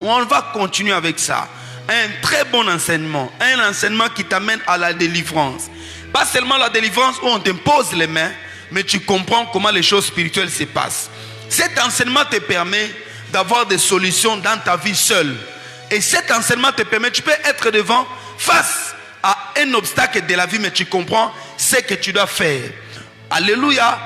On va continuer avec ça. Un très bon enseignement. Un enseignement qui t'amène à la délivrance. Pas seulement la délivrance où on t'impose les mains, mais tu comprends comment les choses spirituelles se passent. Cet enseignement te permet d'avoir des solutions dans ta vie seule. Et cet enseignement te permet, tu peux être devant, face à un obstacle de la vie, mais tu comprends ce que tu dois faire. Alléluia.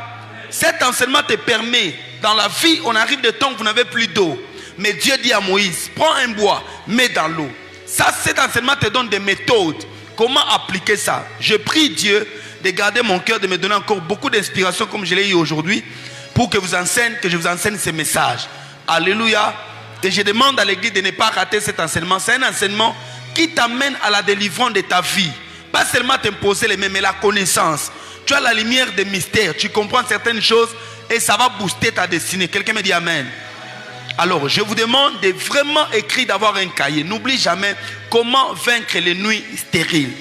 Cet enseignement te permet, dans la vie, on arrive de temps que vous n'avez plus d'eau. Mais Dieu dit à Moïse, prends un bois, mets dans l'eau. Ça, cet enseignement te donne des méthodes. Comment appliquer ça? Je prie Dieu de garder mon cœur, de me donner encore beaucoup d'inspiration comme je l'ai eu aujourd'hui, pour que je vous enseigne ces messages. Alléluia. Et je demande à l'église de ne pas rater cet enseignement. C'est un enseignement qui t'amène à la délivrance de ta vie. Pas seulement t'imposer les mains, mais la connaissance. Tu as la lumière des mystères. Tu comprends certaines choses et ça va booster ta destinée. Quelqu'un me dit amen. Alors, je vous demande de vraiment écrire, d'avoir un cahier. N'oublie jamais comment vaincre les nuits stériles.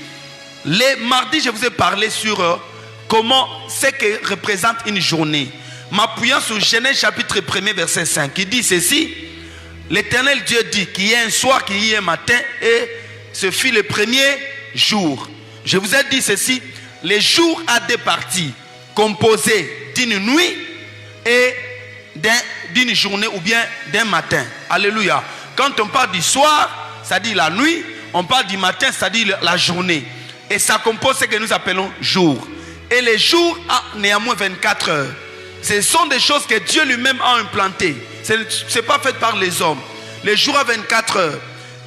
Les mardis, je vous ai parlé sur comment ce que représente une journée. M'appuyant sur Genèse chapitre 1er verset 5, qui dit ceci. L'Éternel Dieu dit qu'il y a un soir, qu'il y a un matin, et ce fut le premier jour. Je vous ai dit ceci. Les jours a deux parties, composées d'une nuit et d'une journée ou bien d'un matin. Alléluia. Quand on parle du soir, ça dit la nuit. On parle du matin, ça dit la journée. Et ça compose ce que nous appelons jour. Et les jours ont néanmoins 24 heures. Ce sont des choses que Dieu lui-même a implantées. Ce n'est pas fait par les hommes. Les jours ont 24 heures.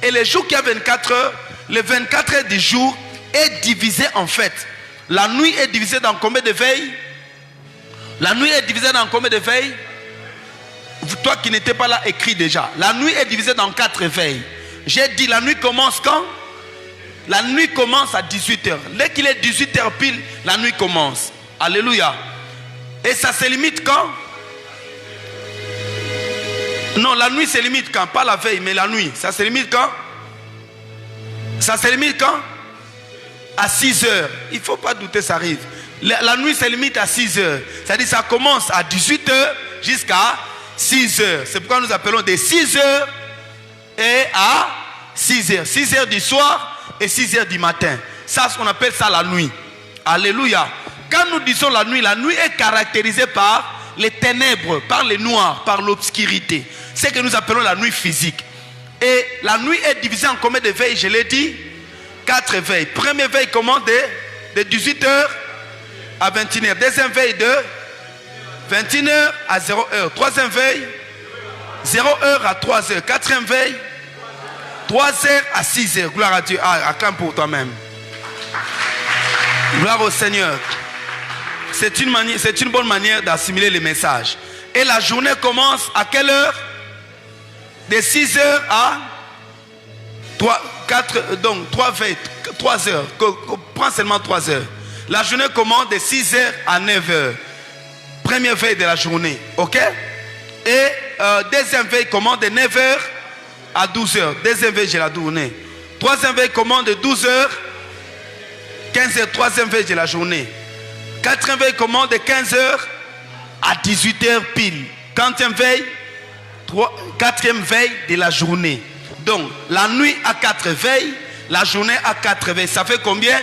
Et les jours qui ont 24 heures, les 24 heures du jour est divisé en fait. La nuit est divisée dans combien de veilles? La nuit est divisée dans combien de veilles? Toi qui n'étais pas là, écris déjà. La nuit est divisée dans 4 veilles. J'ai dit la nuit commence quand? La nuit commence à 18h. Dès qu'il est 18h pile, la nuit commence. Alléluia. Et ça se limite quand? Non, la nuit se limite quand? Pas la veille, mais la nuit. Ça se limite quand? Ça se limite quand? À 6h. Il ne faut pas douter, ça arrive. La nuit se limite à 6h. C'est-à-dire ça commence à 18h jusqu'à 6h. C'est pourquoi nous appelons des 6h et à 6h. 6h du soir et 6h du matin. Ça, on appelle ça la nuit. Alléluia. Quand nous disons la nuit est caractérisée par les ténèbres, par les noirs, par l'obscurité. C'est ce que nous appelons la nuit physique. Et la nuit est divisée en combien de veilles? Je l'ai dit, 4 veilles. Première veille commence de 18h à 21h. Deuxième veille de 21h à 0h. Troisième veille, 0h à 3h. Quatrième veille, 3h à 6h. Gloire à Dieu. Acclame pour toi-même. Gloire au Seigneur. C'est une bonne manière d'assimiler les messages. Et la journée commence à quelle heure? De 6h à 3 veilles, 3 heures. Prends seulement 3 heures. La journée commence de 6h à 9h. Première veille de la journée. Ok? Et deuxième veille commence de 9h à 12h. Deuxième veille de la journée. Troisième veille commence de 12h 15h. Troisième veille de la journée. Quatrième veille commence de 15h à 18h pile. Quatrième veille, quatrième veille de la journée. Donc, la nuit a 4 veilles, la journée a 4 veilles. Ça fait combien?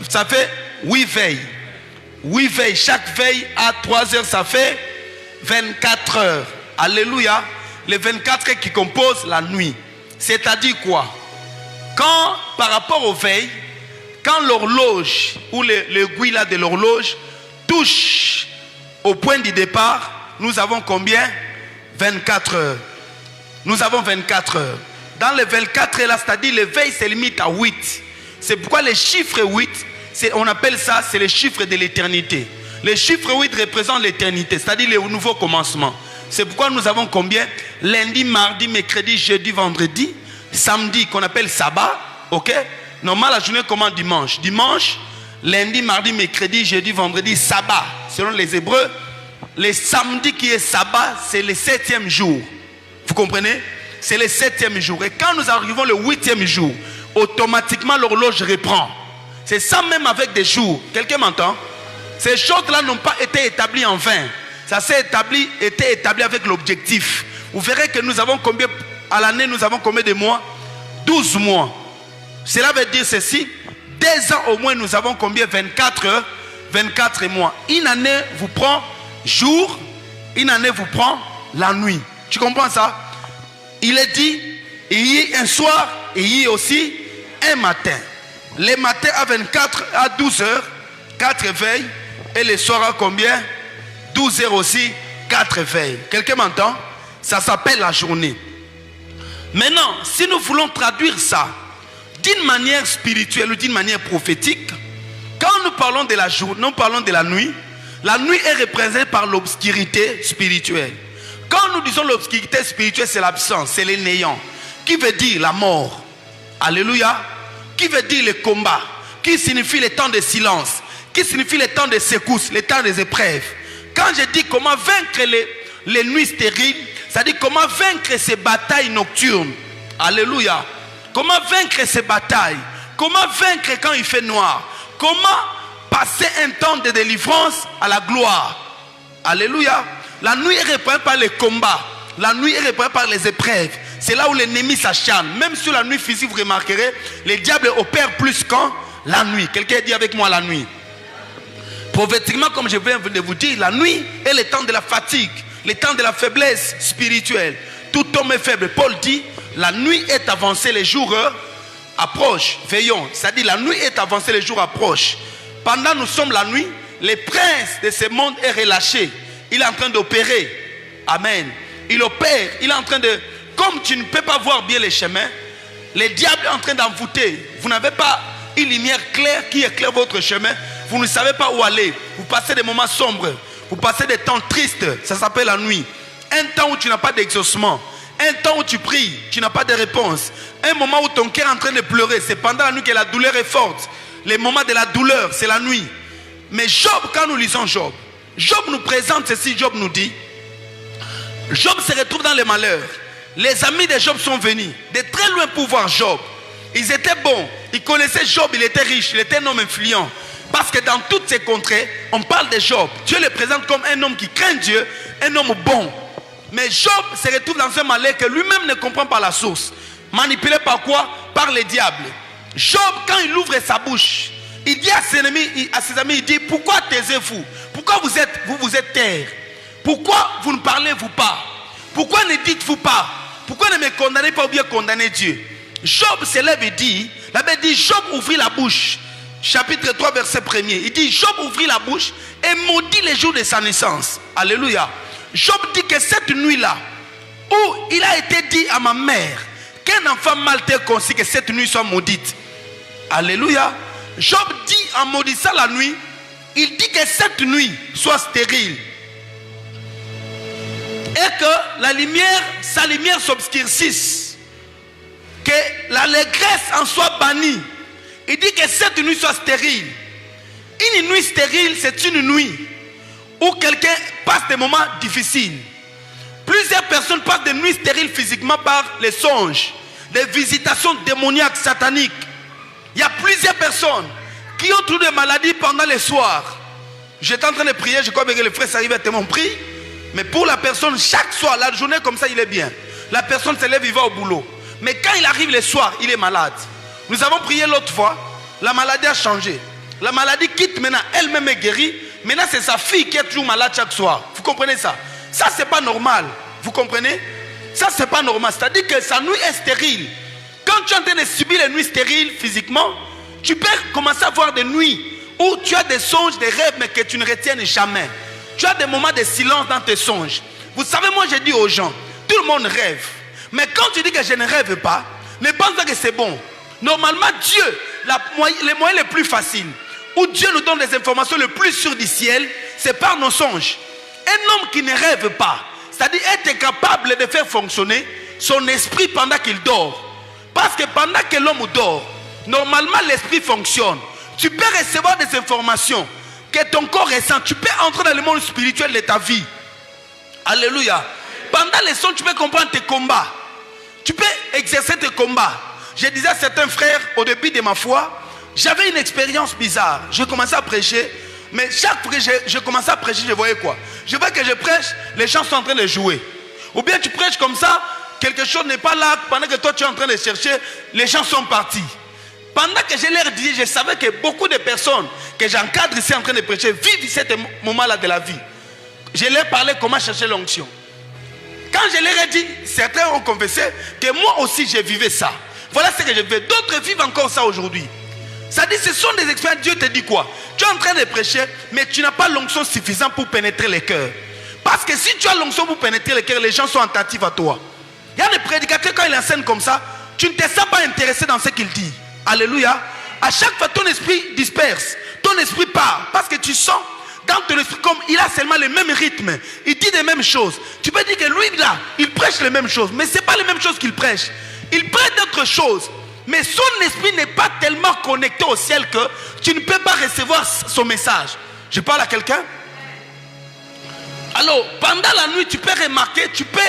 Ça fait 8 veilles. 8 veilles. Chaque veille à 3 heures, ça fait 24 heures. Alléluia. Les 24 heures qui composent la nuit. C'est-à-dire quoi? Quand, par rapport aux veilles, quand l'horloge ou l'aiguille là de l'horloge touche au point du départ, nous avons combien? 24 heures. Nous avons 24 heures. Dans les 24 heures là, c'est-à-dire les veilles se limitent à 8. C'est pourquoi les chiffres 8, on appelle ça, c'est les chiffres de l'éternité. Les chiffres 8 représentent l'éternité, c'est-à-dire le nouveau commencement. C'est pourquoi nous avons combien? Lundi, mardi, mercredi, jeudi, vendredi, samedi qu'on appelle sabbat, ok? Normalement, la journée commence dimanche. Dimanche, lundi, mardi, mercredi, jeudi, vendredi, sabbat. Selon les Hébreux, le samedi qui est sabbat, c'est le 7e jour. Vous comprenez? C'est le 7e jour. Et quand nous arrivons le 8e jour, automatiquement l'horloge reprend. C'est ça même avec des jours. Quelqu'un m'entend? Ces choses-là n'ont pas été établies en vain. Ça s'est été établi avec l'objectif. vous verrez que nous avons combien, à l'année, nous avons combien de mois? 12 mois. Cela veut dire ceci, 2 ans au moins, nous avons combien? 24 mois. Une année vous prend jour, une année vous prend la nuit. Tu comprends ça? Il est dit, il y a un soir et il y a aussi un matin. Les matins à 24 à 12 heures, 4 veilles. Et les soirs à combien? 12 heures aussi, 4 veilles. Quelqu'un m'entend? Ça s'appelle la journée. Maintenant, si nous voulons traduire ça d'une manière spirituelle ou d'une manière prophétique, quand nous parlons de la journée, nous parlons de la nuit est représentée par l'obscurité spirituelle. Quand nous disons l'obscurité spirituelle, c'est l'absence, c'est le néant, qui veut dire la mort. Alléluia. Qui veut dire le combat, qui signifie le temps de silence, qui signifie le temps de secousses, le temps des épreuves. Quand je dis comment vaincre les nuits stériles, c'est-à-dire comment vaincre ces batailles nocturnes. Alléluia. Comment vaincre ces batailles? Comment vaincre quand il fait noir? Comment passer un temps de délivrance à la gloire? Alléluia. La nuit est représentée par les combats. La nuit est représentée par les épreuves. C'est là où l'ennemi s'acharne. Même sur la nuit physique, vous remarquerez, les diables opèrent plus qu'en la nuit. Quelqu'un dit avec moi la nuit. Prophétiquement, comme je viens de vous dire, la nuit est le temps de la fatigue, le temps de la faiblesse spirituelle. Tout homme est faible. Paul dit, la nuit est avancée, les jours approchent. Veillons. C'est-à-dire, la nuit est avancée, les jours approchent. Pendant nous sommes la nuit, le prince de ce monde est relâché. Il est en train d'opérer. Amen. Il opère. Il est en train de... Comme tu ne peux pas voir bien les chemins, le diable est en train d'envoûter. Vous n'avez pas une lumière claire qui éclaire votre chemin. Vous ne savez pas où aller. Vous passez des moments sombres. Vous passez des temps tristes. Ça s'appelle la nuit. Un temps où tu n'as pas d'exaucement. Un temps où tu pries, tu n'as pas de réponse. Un moment où ton cœur est en train de pleurer. C'est pendant la nuit que la douleur est forte. Les moments de la douleur, c'est la nuit. Mais Job, quand nous lisons Job, Job nous présente ceci. Job nous dit, Job se retrouve dans les malheurs. Les amis de Job sont venus de très loin pour voir Job. Ils étaient bons. Ils connaissaient Job, il était riche, il était un homme influent. Parce que dans toutes ces contrées, on parle de Job. Dieu le présente comme un homme qui craint Dieu, un homme bon. Mais Job se retrouve dans un malheur que lui-même ne comprend pas la source. Manipulé par quoi? Par les diables. Job, quand il ouvre sa bouche, il dit à ses amis, il dit, pourquoi taisez-vous? Pourquoi vous êtes terre? Pourquoi vous ne parlez-vous pas? Pourquoi ne dites-vous pas? Pourquoi ne me condamnez pas ou bien condamnez Dieu? Job se lève et dit, la Bible dit, Job ouvrit la bouche. Chapitre 3, verset 1er. Il dit, Job ouvrit la bouche et maudit les jours de sa naissance. Alléluia. Job dit que cette nuit-là, où il a été dit à ma mère qu'un enfant mal t'est conçu, que cette nuit soit maudite. Alléluia. Job dit en maudissant la nuit, il dit que cette nuit soit stérile. Et que la lumière, sa lumière s'obscurcisse. Que l'allégresse en soit bannie. Il dit que cette nuit soit stérile. Une nuit stérile, c'est une nuit où quelqu'un passe des moments difficiles. Plusieurs personnes passent des nuits stériles physiquement par les songes, des visitations démoniaques, sataniques. Il y a plusieurs personnes qui ont trouvé des maladies pendant les soirs. J'étais en train de prier, je crois que le frère s'arrive à témoin prie. Mais pour la personne, chaque soir, la journée comme ça, il est bien. La personne se lève, il va au boulot. Mais quand il arrive le soir, il est malade. Nous avons prié l'autre fois, la maladie a changé. La maladie quitte maintenant, elle-même est guérie. Maintenant, c'est sa fille qui est toujours malade chaque soir. Vous comprenez ça? Ça, c'est pas normal. Vous comprenez? Ça, c'est pas normal. C'est-à-dire que sa nuit est stérile. Quand tu es en train de subir les nuits stériles physiquement, tu peux commencer à avoir des nuits où tu as des songes, des rêves, mais que tu ne retiennes jamais. Tu as des moments de silence dans tes songes. Vous savez, moi, je dis aux gens, tout le monde rêve. Mais quand tu dis que je ne rêve pas, ne pense pas que c'est bon. Normalement, Dieu, les moyens les plus faciles, où Dieu nous donne des informations les plus sûres du ciel, c'est par nos songes. Un homme qui ne rêve pas, c'est-à-dire être capable de faire fonctionner son esprit pendant qu'il dort. Parce que pendant que l'homme dort, normalement l'esprit fonctionne. Tu peux recevoir des informations que ton corps ressent. Tu peux entrer dans le monde spirituel de ta vie. Alléluia. Pendant les songes, tu peux comprendre tes combats. Tu peux exercer tes combats. Je disais à certains frères au début de ma foi, j'avais une expérience bizarre. Je commençais à prêcher, mais chaque fois que je commençais à prêcher, je voyais quoi? Je vois que je prêche, les gens sont en train de jouer. Ou bien tu prêches comme ça, quelque chose n'est pas là, pendant que toi tu es en train de chercher, les gens sont partis. Pendant que je leur disais, je savais que beaucoup de personnes que j'encadre ici en train de prêcher vivent ce moment-là de la vie. Je leur parlais comment chercher l'onction. Quand je leur ai dit, certains ont confessé que moi aussi je vivais ça. Voilà ce que je fais. D'autres vivent encore ça aujourd'hui. Ça dit, ce sont des expériences. Dieu te dit quoi? Tu es en train de prêcher, mais tu n'as pas l'onction suffisante pour pénétrer les cœurs. Parce que si tu as l'onction pour pénétrer les cœurs, les gens sont attentifs à toi. Il y a des prédicateurs, quand ils enseignent comme ça, tu ne te sens pas intéressé dans ce qu'ils disent. Alléluia. À chaque fois, ton esprit disperse. Ton esprit part. Parce que tu sens dans ton esprit, comme il a seulement le même rythme, il dit les mêmes choses. Tu peux dire que lui, là, il prêche les mêmes choses. Mais ce n'est pas les mêmes choses qu'il prêche. Il prêche d'autres choses. Mais son esprit n'est pas tellement connecté au ciel que tu ne peux pas recevoir son message. Je parle à quelqu'un? Alors, pendant la nuit, tu peux remarquer, tu peux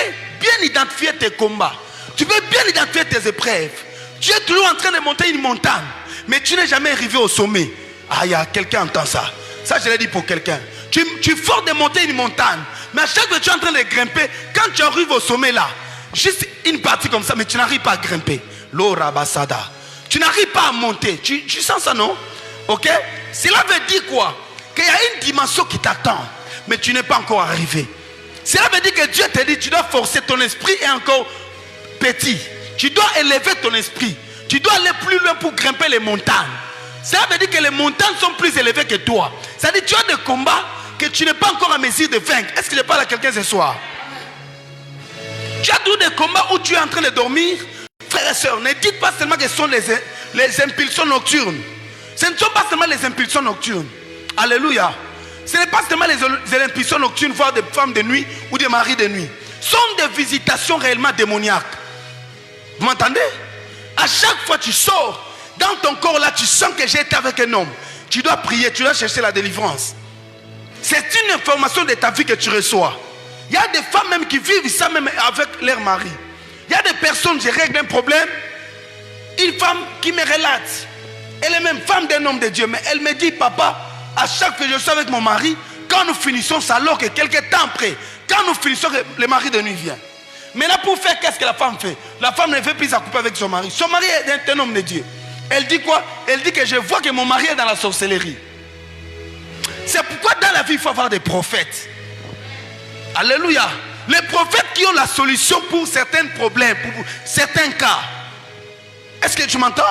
bien identifier tes combats. Tu peux bien identifier tes épreuves. Tu es toujours en train de monter une montagne, mais tu n'es jamais arrivé au sommet. Ah, il y a quelqu'un qui entend ça. Ça, je l'ai dit pour quelqu'un. Tu forces de monter une montagne, mais à chaque fois que tu es en train de grimper, quand tu arrives au sommet là, juste une partie comme ça, mais tu n'arrives pas à grimper. L'ora basada. Tu n'arrives pas à monter. Tu sens ça, non? Ok? Cela veut dire quoi? Qu'il y a une dimension qui t'attend, mais tu n'es pas encore arrivé. Cela veut dire que Dieu te dit, tu dois forcer ton esprit et encore petit. Tu dois élever ton esprit. Tu dois aller plus loin pour grimper les montagnes. Cela veut dire que les montagnes sont plus élevées que toi. Ça veut dire que tu as des combats que tu n'es pas encore à mesure de vaincre. Est-ce que je parle à quelqu'un ce soir? Tu as tous des combats où tu es en train de dormir. Frères et sœurs, ne dites pas seulement que ce sont les impulsions nocturnes. Ce ne sont pas seulement les impulsions nocturnes. Alléluia. Ce n'est pas seulement les impulsions nocturnes, voire des femmes de nuit ou des maris de nuit. Ce sont des visitations réellement démoniaques. Vous m'entendez? À chaque fois que tu sors, dans ton corps là, tu sens que j'ai été avec un homme. Tu dois prier, tu dois chercher la délivrance. C'est une information de ta vie que tu reçois. Il y a des femmes même qui vivent ça même avec leur mari. Il y a des personnes, je règle un problème. Une femme qui me relate. Elle est même femme d'un homme de Dieu. Mais elle me dit, papa, à chaque fois que je suis avec mon mari, quand nous finissons ça, alors que quelques temps après, quand nous finissons, le mari de nuit vient. Maintenant, pour faire, qu'est-ce que la femme fait? La femme ne fait plus sa coupe avec son mari. Son mari est un homme de Dieu. Elle dit quoi? Elle dit que je vois que mon mari est dans la sorcellerie. C'est pourquoi dans la vie, il faut avoir des prophètes. Alléluia. Les prophètes qui ont la solution pour certains problèmes, pour certains cas. Est-ce que tu m'entends?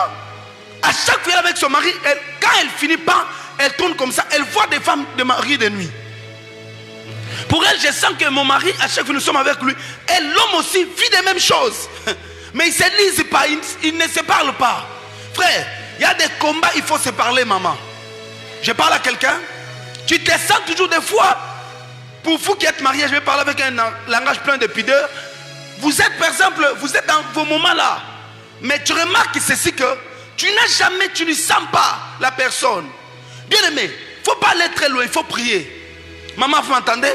À chaque fois avec son mari, quand elle finit pas, elle tourne comme ça. Elle voit des femmes de mari de nuit. Pour elle, je sens que mon mari, à chaque fois que nous sommes avec lui, et l'homme aussi vit les mêmes choses. Mais ils ne se lisent pas, ils ne se parlent pas. Frère, il y a des combats, il faut se parler, maman. Je parle à quelqu'un. Tu te sens toujours des fois. Pour vous qui êtes mariés, je vais parler avec un langage plein de pudeur. Vous êtes, par exemple, vous êtes dans vos moments là. Mais tu remarques ceci que tu n'as jamais, tu ne sens pas la personne. Bien aimé, il ne faut pas aller très loin, il faut prier. Maman, vous m'entendez?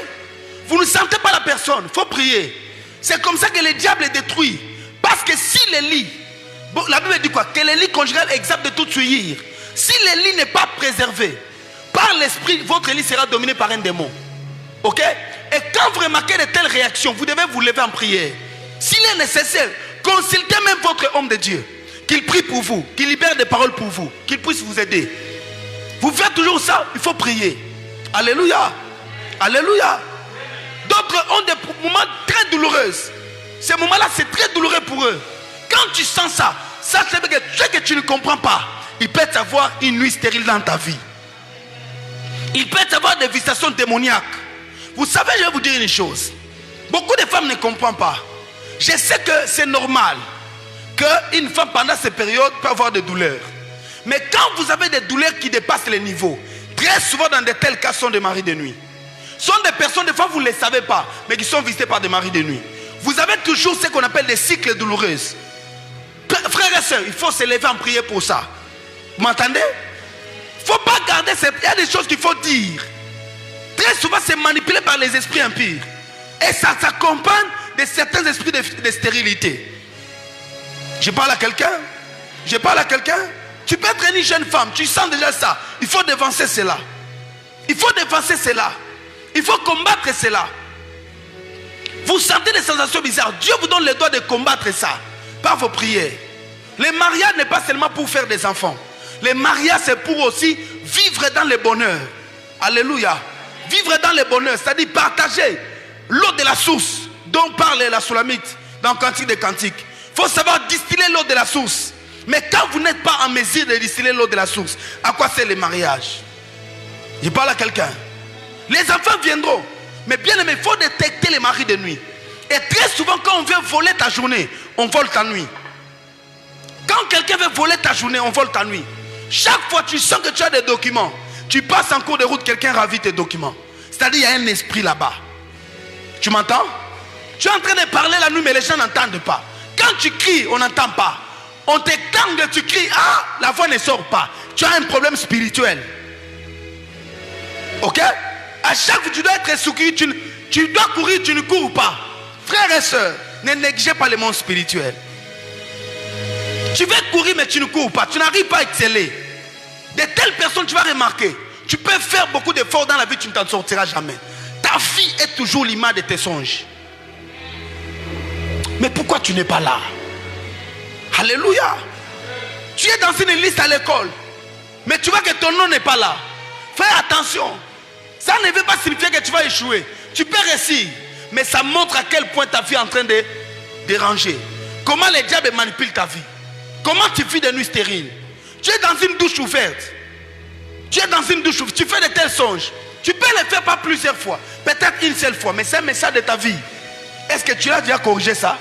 Vous ne sentez pas la personne, il faut prier. C'est comme ça que le diable est détruit. Parce que si le lit, la Bible dit quoi? Que le lit conjugal est exempt de toute souillure. Si le lit n'est pas préservé, par l'esprit, votre lit sera dominé par un démon. Ok? Et quand vous remarquez de telles réactions, vous devez vous lever en prière. S'il est nécessaire, consultez même votre homme de Dieu. Qu'il prie pour vous, qu'il libère des paroles pour vous, qu'il puisse vous aider. Vous faites toujours ça, il faut prier. Alléluia. Alléluia. D'autres ont des moments très douloureux. Ces moments-là, c'est très douloureux pour eux. Quand tu sens ça, ça c'est que ce que tu ne comprends pas, il peut y avoir une nuit stérile dans ta vie. Il peut y avoir des visitations démoniaques. Vous savez, je vais vous dire une chose. Beaucoup de femmes ne comprennent pas. Je sais que c'est normal qu'une femme pendant ces périodes peut avoir des douleurs. Mais quand vous avez des douleurs qui dépassent les niveaux, très souvent dans de tels cas sont des maris de nuit. Ce sont des personnes, des fois vous ne les savez pas, mais qui sont visitées par des maris de nuit. Vous avez toujours ce qu'on appelle des cycles douloureux. Frères et sœurs, il faut se lever en prière pour ça. Vous m'entendez? Il ne faut pas garder ces... Il y a des choses qu'il faut dire. Très souvent, c'est manipulé par les esprits impurs. Et ça s'accompagne de certains esprits de stérilité. Je parle à quelqu'un? Je parle à quelqu'un? Tu peux être une jeune femme, tu sens déjà ça. Il faut dévancer cela. Il faut dévancer cela. Il faut combattre cela. Vous sentez des sensations bizarres. Dieu vous donne le droit de combattre ça par vos prières. Le mariage n'est pas seulement pour faire des enfants. Le mariage, c'est pour aussi vivre dans le bonheur. Alléluia. Vivre dans le bonheur, c'est-à-dire partager l'eau de la source dont parle la Soulamite dans Cantique des Cantiques. Il faut savoir distiller l'eau de la source. Mais quand vous n'êtes pas en mesure de distiller l'eau de la source, à quoi sert le mariage? Je parle à quelqu'un. Les enfants viendront. Mais bien aimé, il faut détecter les maris de nuit. Et très souvent, quand on veut voler ta journée, on vole ta nuit. Quand quelqu'un veut voler ta journée, on vole ta nuit. Chaque fois tu sens que tu as des documents, tu passes en cours de route, quelqu'un ravit tes documents. C'est-à-dire il y a un esprit là-bas. Tu m'entends? Tu es en train de parler la nuit, mais les gens n'entendent pas. Quand tu cries, on n'entend pas. On t'étrangle, tu cries, ah, la voix ne sort pas. Tu as un problème spirituel. Ok? À chaque fois tu dois être secouru, tu dois courir, tu ne cours pas. Frères et sœurs, ne négligez pas le monde spirituel. Tu veux courir mais tu ne cours pas. Tu n'arrives pas à exceller. De telles personnes, tu vas remarquer. Tu peux faire beaucoup d'efforts dans la vie, tu ne t'en sortiras jamais. Ta vie est toujours l'image de tes songes. Mais pourquoi tu n'es pas là? Alléluia. Tu es dans une liste à l'école, mais tu vois que ton nom n'est pas là. Fais attention. Ça ne veut pas signifier que tu vas échouer. Tu peux réussir, mais ça montre à quel point ta vie est en train de déranger. Comment les diables manipulent ta vie. Comment tu vis des nuits stériles. Tu es dans une douche ouverte. Tu es dans une douche ouverte. Tu fais de tels songes. Tu peux les faire pas plusieurs fois. Peut-être une seule fois. Mais c'est un message de ta vie. Est-ce que tu as déjà corrigé ça?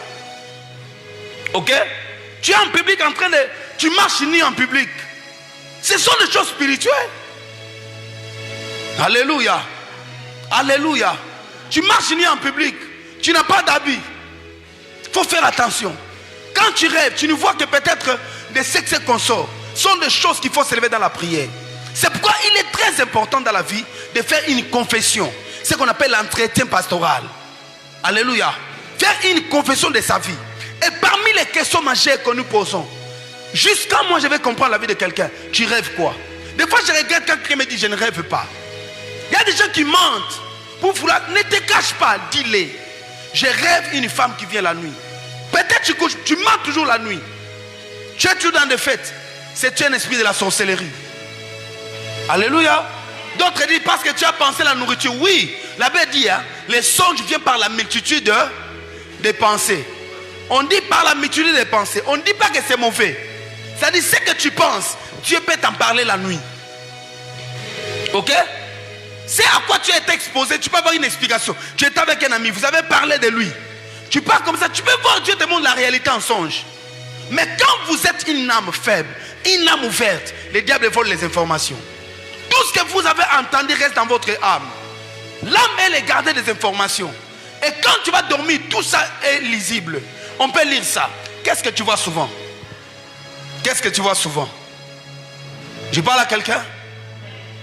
Ok? Tu es en public en train de... Tu marches nu en public. Ce sont des choses spirituelles. Alléluia. Alléluia. Tu marches nu en public. Tu n'as pas d'habit. Il faut faire attention. Quand tu rêves, tu ne vois que peut-être des sexes consorts. Sont des choses qu'il faut s'élever dans la prière. C'est pourquoi il est très important dans la vie de faire une confession. Ce qu'on appelle l'entretien pastoral. Alléluia. Faire une confession de sa vie. Et parmi les questions majeures que nous posons, jusqu'à moi je vais comprendre la vie de quelqu'un. Tu rêves quoi? Des fois je regrette quand quelqu'un me dit je ne rêve pas. Il y a des gens qui mentent. Pour vouloir, ne te cache pas, dis-les. Je rêve une femme qui vient la nuit. Peut-être tu couches, tu mens toujours la nuit. Tu es toujours dans des fêtes. C'est un esprit de la sorcellerie. Alléluia. D'autres disent parce que tu as pensé la nourriture. Oui, la Bible dit, hein, les songes viennent par la multitude de pensées. On dit par la multitude de pensées. On ne dit pas que c'est mauvais. C'est-à-dire ce que tu penses, Dieu peut t'en parler la nuit. Ok? C'est à quoi tu as été exposé. Tu peux avoir une explication. Tu étais avec un ami, vous avez parlé de lui. Tu parles comme ça, tu peux voir Dieu te montre la réalité en songe. Mais quand vous êtes une âme faible, une âme ouverte, les diables volent les informations. Tout ce que vous avez entendu reste dans votre âme. L'âme, elle est gardée des informations. Et quand tu vas dormir, tout ça est lisible. On peut lire ça. Qu'est-ce que tu vois souvent? Qu'est-ce que tu vois souvent? Je parle à quelqu'un?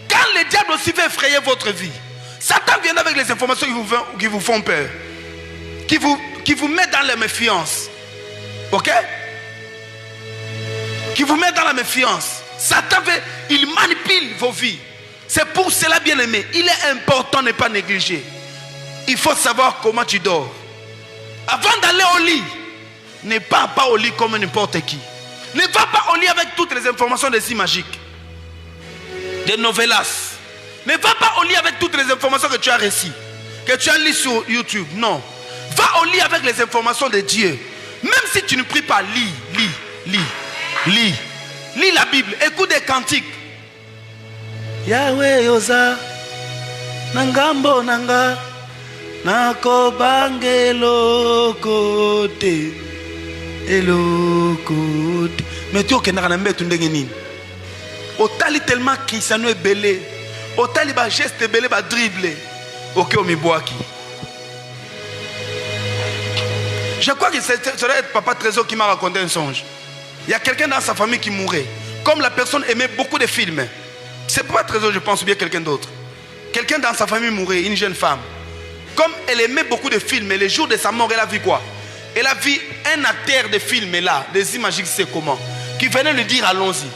Quand le diable aussi veut effrayer votre vie, Satan vient avec les informations qui vous font peur. Qui vous met dans la méfiance. Ok? Qui vous met dans la méfiance. Satan veut, il manipule vos vies. C'est pour cela, bien aimé, il est important de ne pas négliger. Il faut savoir comment tu dors. Avant d'aller au lit, ne pars pas au lit comme n'importe qui. Ne va pas au lit avec toutes les informations des signes magiques, des novellas. Ne va pas au lit avec toutes les informations que tu as reçues, que tu as lues sur YouTube. Non. Va au lit avec les informations de Dieu. Même si tu ne pries pas, lis la Bible. Écoute des cantiques. Yahweh Yosa Nangambo Nanga Nakobangelo Kote Elokote. Mais tu as un peu de otali tellement qui ça nous est belé. Otali ba geste belé ba dribble. Ok, omiboaki. Je crois que c'est Papa Trésor qui m'a raconté un songe. Il y a quelqu'un dans sa famille qui mourait. Comme la personne aimait beaucoup de films. C'est Papa Trésor, je pense, ou bien quelqu'un d'autre. Quelqu'un dans sa famille mourait, une jeune femme. Comme elle aimait beaucoup de films, et le jour de sa mort, elle a vu quoi? Elle a vu un acteur de film là, des images, c'est comment, qui venait lui dire allons-y.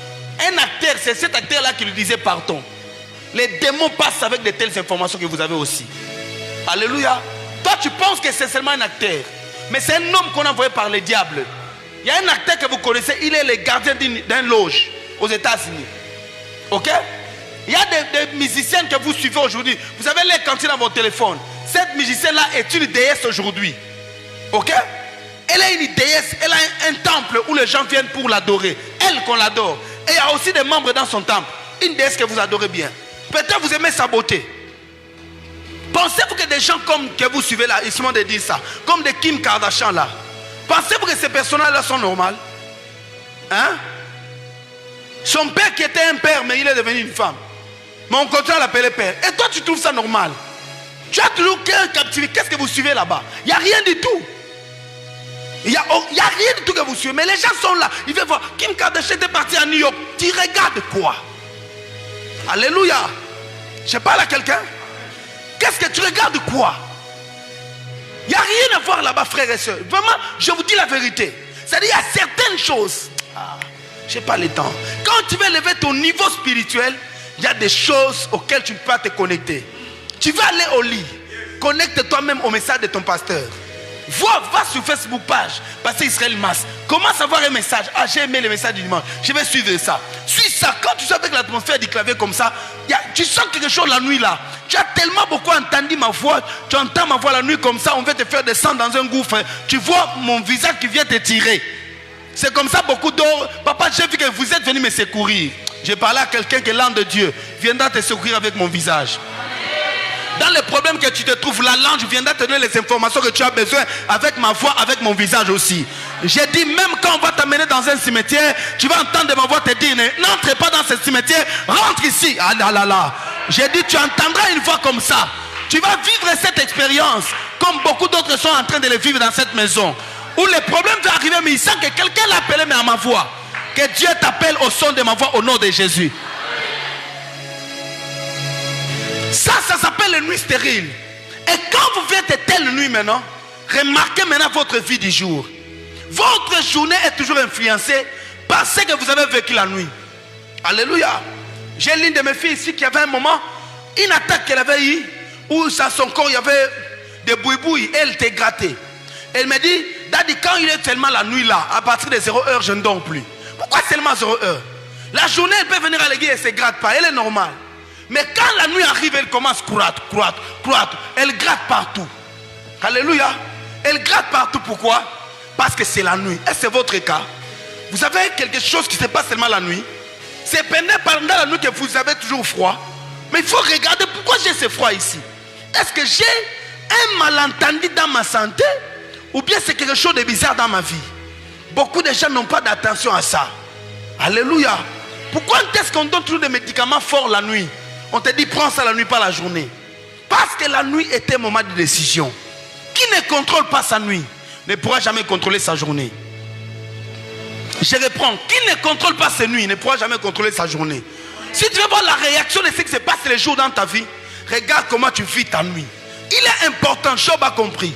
Un acteur, c'est cet acteur-là qui lui disait partons. Les démons passent avec de telles informations que vous avez aussi. Alléluia. Toi, tu penses que c'est seulement un acteur. Mais c'est un homme qu'on a envoyé par le diable. Il y a un acteur que vous connaissez, il est le gardien d'un loge aux États-Unis. Ok? Il y a des musiciennes que vous suivez aujourd'hui. Vous avez les cantines dans votre téléphone. Cette musicienne-là est une déesse aujourd'hui. Ok? Elle est une déesse. Elle a un temple où les gens viennent pour l'adorer. Elle qu'on l'adore. Et il y a aussi des membres dans son temple. Une déesse que vous adorez bien. Peut-être vous aimez sa beauté. Pensez-vous que des gens comme que vous suivez là, ils sont de dire ça, comme des Kim Kardashian là, pensez-vous que ces personnages-là sont normales? Hein? Son père qui était un père, mais il est devenu une femme. Mais on continue à l'appeler père. Et toi, tu trouves ça normal? Tu as toujours captivé. Qu'est-ce que vous suivez là-bas? Il n'y a rien du tout. Il n'y a rien du tout que vous suivez. Mais les gens sont là. Ils veulent voir. Kim Kardashian était parti à New York. Tu regardes quoi? Alléluia. Je parle à quelqu'un. Qu'est-ce que tu regardes quoi? Il n'y a rien à voir là-bas, frères et sœurs. Vraiment, je vous dis la vérité. C'est-à-dire, il y a certaines choses. Je n'ai pas le temps. Quand tu veux élever ton niveau spirituel, il y a des choses auxquelles tu ne peux pas te connecter. Tu vas aller au lit. Connecte toi-même au message de ton pasteur. Va sur Facebook page, Pasteur Israël Mas. Commence à voir un message. J'ai aimé le message du dimanche. Je vais suivre ça. Suis ça. Quand tu es avec l'atmosphère du clavier comme ça, tu sens quelque chose la nuit là. Tu as tellement beaucoup entendu ma voix. Tu entends ma voix la nuit comme ça. On veut te faire descendre dans un gouffre. Tu vois mon visage qui vient te tirer. C'est comme ça beaucoup d'eau. Papa, j'ai vu que vous êtes venu me secourir. J'ai parlé à quelqu'un que l'ange de Dieu viendra te secourir avec mon visage. Dans les problèmes que tu te trouves, la langue viendra te donner les informations que tu as besoin avec ma voix, avec mon visage aussi. J'ai dit, même quand on va t'amener dans un cimetière, tu vas entendre ma voix te dire, n'entre pas dans ce cimetière, rentre ici. Ah là là là. J'ai dit, tu entendras une voix comme ça. Tu vas vivre cette expérience comme beaucoup d'autres sont en train de le vivre dans cette maison. Où les problèmes vont arriver, mais il sent que quelqu'un l'appelle, mais à ma voix. Que Dieu t'appelle au son de ma voix au nom de Jésus. Ça s'appelle les nuits stériles. Et quand vous faites telle nuit maintenant, remarquez maintenant votre vie du jour. Votre journée est toujours influencée par ce que vous avez vécu la nuit. Alléluia. J'ai l'une de mes filles ici qui avait un moment, une attaque qu'elle avait eue, où dans son corps il y avait des bouillibouilles. Elle était grattée. Elle me dit, Daddy, quand il est tellement la nuit là, à partir de 0h, je ne dors plus. Pourquoi seulement 0h? La journée, elle peut venir à l'église et elle ne se gratte pas. Elle est normale. Mais quand la nuit arrive, elle commence à croître. Elle gratte partout. Alléluia. Elle gratte partout. Pourquoi? Parce que c'est la nuit. Et c'est votre cas. Vous avez quelque chose qui se passe seulement la nuit. C'est pendant la nuit que vous avez toujours froid. Mais il faut regarder pourquoi j'ai ce froid ici. Est-ce que j'ai un malentendu dans ma santé? Ou bien c'est quelque chose de bizarre dans ma vie? Beaucoup de gens n'ont pas d'attention à ça. Alléluia. Pourquoi est-ce qu'on donne toujours des médicaments forts la nuit? On te dit prends ça la nuit, pas la journée. Parce que la nuit est un moment de décision. Qui ne contrôle pas sa nuit ne pourra jamais contrôler sa journée. Je reprends. Qui ne contrôle pas ses nuits ne pourra jamais contrôler sa journée. Si tu veux voir la réaction de ce qui se passe les jours dans ta vie, regarde comment tu vis ta nuit. Il est important, Job a compris,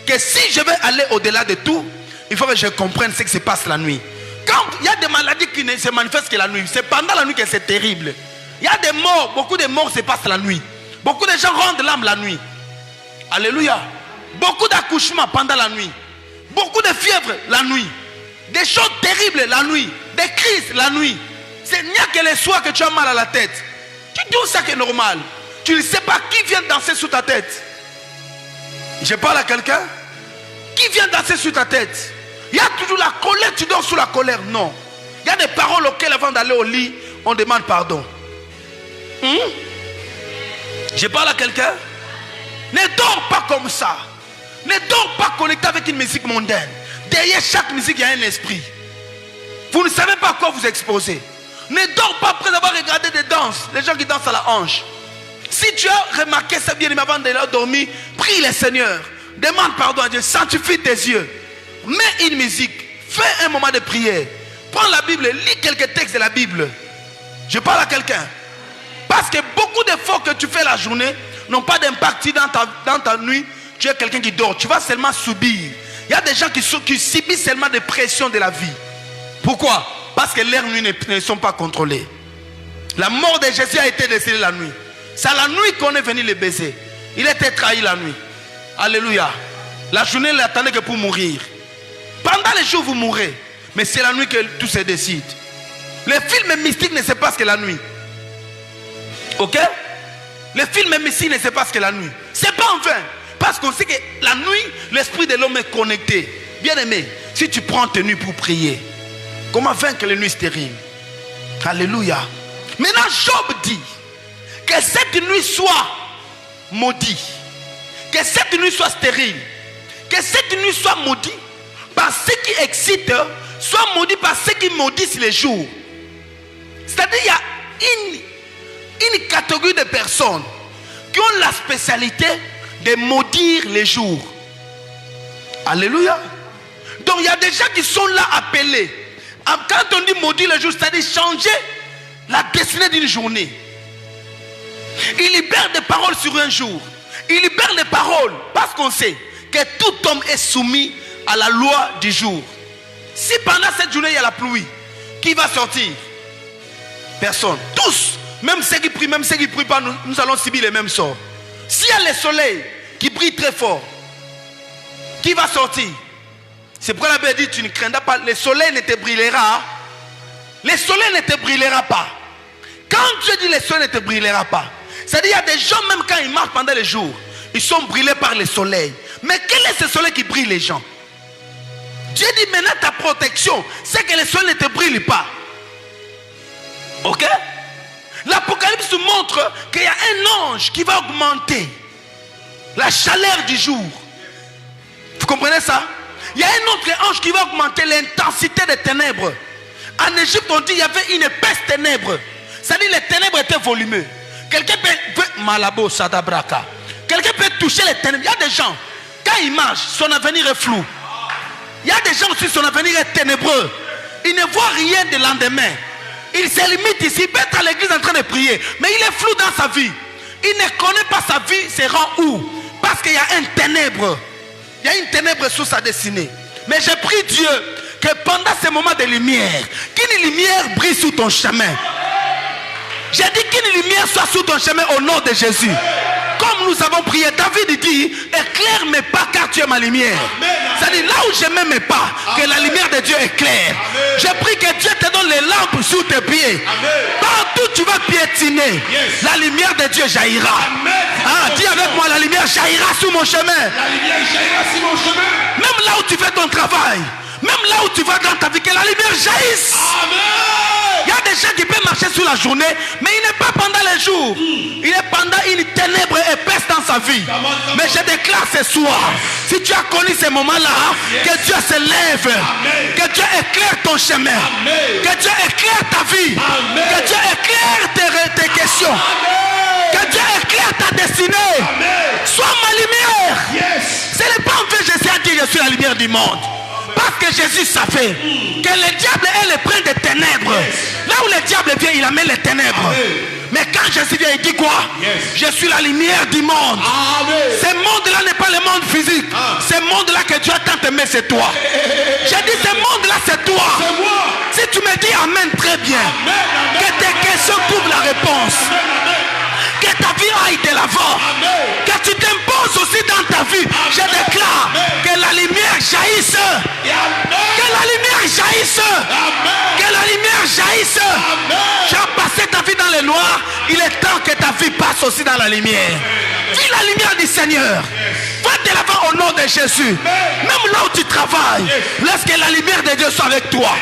que si je veux aller au-delà de tout, il faut que je comprenne ce qui se passe la nuit. Quand il y a des maladies qui ne se manifestent que la nuit, c'est pendant la nuit que c'est terrible. Il y a des morts, beaucoup de morts se passent la nuit. Beaucoup de gens rendent l'âme la nuit. Alléluia. Beaucoup d'accouchements pendant la nuit. Beaucoup de fièvres la nuit. Des choses terribles la nuit. Des crises la nuit. C'est n'y a que les soirs que tu as mal à la tête. Tu dis ça qui est normal. Tu ne sais pas qui vient danser sous ta tête. Je parle à quelqu'un. Qui vient danser sous ta tête? Il y a toujours la colère, tu dors sous la colère. Non. Il y a des paroles auxquelles avant d'aller au lit, on demande pardon. Je parle à quelqu'un. Ne dors pas comme ça. Ne dors pas connecté avec une musique mondaine. Derrière chaque musique, il y a un esprit. Vous ne savez pas à quoi vous exposez. Ne dors pas après avoir regardé des danses. Les gens qui dansent à la hanche. Si tu as remarqué ça bien avant de dormir, prie le Seigneur. Demande pardon à Dieu. Sanctifie tes yeux. Mets une musique. Fais un moment de prière. Prends la Bible. Lis quelques textes de la Bible. Je parle à quelqu'un. Parce que beaucoup d'efforts que tu fais la journée n'ont pas d'impact dans ta nuit. Tu es quelqu'un qui dort. Tu vas seulement subir. Il y a des gens qui subissent seulement des pressions de la vie. Pourquoi? Parce que leurs nuits ne sont pas contrôlées. La mort de Jésus a été décédée la nuit. C'est la nuit qu'on est venu le baiser. Il était trahi la nuit. Alléluia. La journée, il attendait que pour mourir. Pendant les jours, vous mourrez. Mais c'est la nuit que tout se décide. Les films mystiques ne se passent que la nuit. Ok? Les films mystiques ne se passent que la nuit. C'est pas en vain. Parce qu'on sait que la nuit, l'esprit de l'homme est connecté. Bien aimé, si tu prends tes nuits pour prier, comment vaincre les nuits stériles? Alléluia. Maintenant, Job dit que cette nuit soit maudite, que cette nuit soit stérile, que cette nuit soit maudite par ce qui excite, soit maudit par ceux qui maudissent les jours. C'est-à-dire, il y a une catégorie de personnes qui ont la spécialité de maudire les jours. Alléluia. Donc il y a des gens qui sont là appelés. Quand on dit maudire les jours, c'est-à-dire changer la destinée d'une journée. Il libère des paroles sur un jour. Il libère les paroles parce qu'on sait que tout homme est soumis à la loi du jour. Si pendant cette journée il y a la pluie, qui va sortir? Personne. Tous, même ceux qui prient, même ceux qui ne prient pas, nous allons subir les mêmes sorts. S'il y a le soleil qui brille très fort, qui va sortir? C'est pourquoi la Bible dit, tu ne craindras pas, le soleil ne te brillera. Le soleil ne te brillera pas. Quand Dieu dit le soleil ne te brillera pas, c'est-à-dire il y a des gens, même quand ils marchent pendant le jour, ils sont brûlés par le soleil. Mais quel est ce soleil qui brille les gens? Dieu dit maintenant ta protection, c'est que le soleil ne te brille pas. Ok? L'Apocalypse montre qu'il y a un ange qui va augmenter la chaleur du jour. Vous comprenez ça? Il y a un autre ange qui va augmenter l'intensité des ténèbres. En Égypte, on dit qu'il y avait une épaisse ténèbre. C'est-à-dire les ténèbres étaient volumeux. Quelqu'un peut Malabo Sadabraka. Quelqu'un peut toucher les ténèbres. Il y a des gens, quand ils marchent, son avenir est flou. Il y a des gens aussi, son avenir est ténébreux. Ils ne voient rien de lendemain. Il se limite ici, il peut être à l'église en train de prier, mais il est flou dans sa vie. Il ne connaît pas sa vie, se rend où? Parce qu'il y a un ténèbre. Il y a une ténèbre sous sa destinée. Mais je prie Dieu que pendant ces moments de lumière, qu'une lumière brille sous ton chemin. J'ai dit qu'une lumière soit sous ton chemin au nom de Jésus. Comme nous avons prié, David dit, éclaire mes pas car tu es ma lumière. C'est-à-dire là où je mets mes pas, que la lumière de Dieu éclaire. Je prie que Dieu te donne les lampes sous tes pieds. Partout tu vas piétiner, la lumière de Dieu jaillira. Ah, dis avec moi, la lumière jaillira sous mon chemin. La lumière jaillira sur mon chemin. Même là où tu fais ton travail, même là où tu vas dans ta vie, que la lumière jaillisse. Amen. Il y a des gens qui peuvent marcher sur la journée, mais il n'est pas pendant les jours. Il est pendant une ténèbre épaisse dans sa vie. Mais je déclare ce soir, si tu as connu ces moments-là, que Dieu se lève, que Dieu éclaire ton chemin, que Dieu éclaire ta vie, que Dieu éclaire tes questions, que Dieu éclaire ta destinée. Sois ma lumière. Ce n'est pas en fait je sais à dire je suis la lumière du monde. Parce que Jésus savait que le diable est le prince des ténèbres. Là où le diable vient, il amène les ténèbres. Mais quand Jésus vient, il dit quoi? Je suis la lumière du monde. Ce monde-là n'est pas le monde physique. Ce monde-là que Dieu a tant aimé, c'est toi. J'ai dit ce monde-là, c'est toi. Si tu me dis Amen, très bien. Que tes questions trouvent la réponse. Que ta vie aille de l'avant. Que tu t'imposes aussi dans ta vie. Je déclare que la lumière jaillisse. Que la lumière jaillisse. Que la lumière jaillisse. Tu as passé ta vie dans le noir. Il est temps que ta vie passe aussi dans la lumière. Vis la lumière du Seigneur. Va de l'avant au nom de Jésus. Même là où tu travailles, laisse que la lumière de Dieu soit avec toi.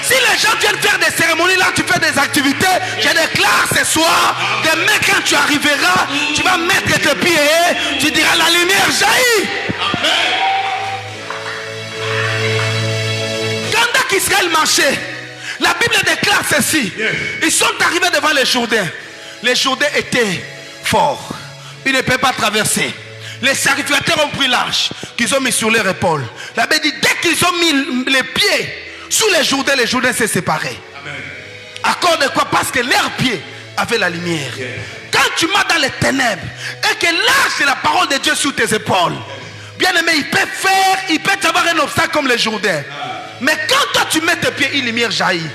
Si les gens viennent faire des cérémonies, là tu fais des activités, je déclare ce soir, demain quand tu arriveras, tu vas mettre tes pieds, tu diras la lumière jaillit. Quand qu'Israël marchait, la Bible déclare ceci. Ils sont arrivés devant les Jourdains. Les Jourdains étaient forts. Ils ne peuvent pas traverser. Les sacrificateurs ont pris l'arche qu'ils ont mis sur leurs épaules. La Bible dit, dès qu'ils ont mis les pieds sous les Jourdains s'est séparé. À cause de quoi? Parce que leurs pieds avaient la lumière. Quand tu marches dans les ténèbres et que l'arche c'est la parole de Dieu sur tes épaules, bien aimé, il peut y avoir un obstacle comme les Jourdains. Mais quand toi tu mets tes pieds, une lumière jaillit.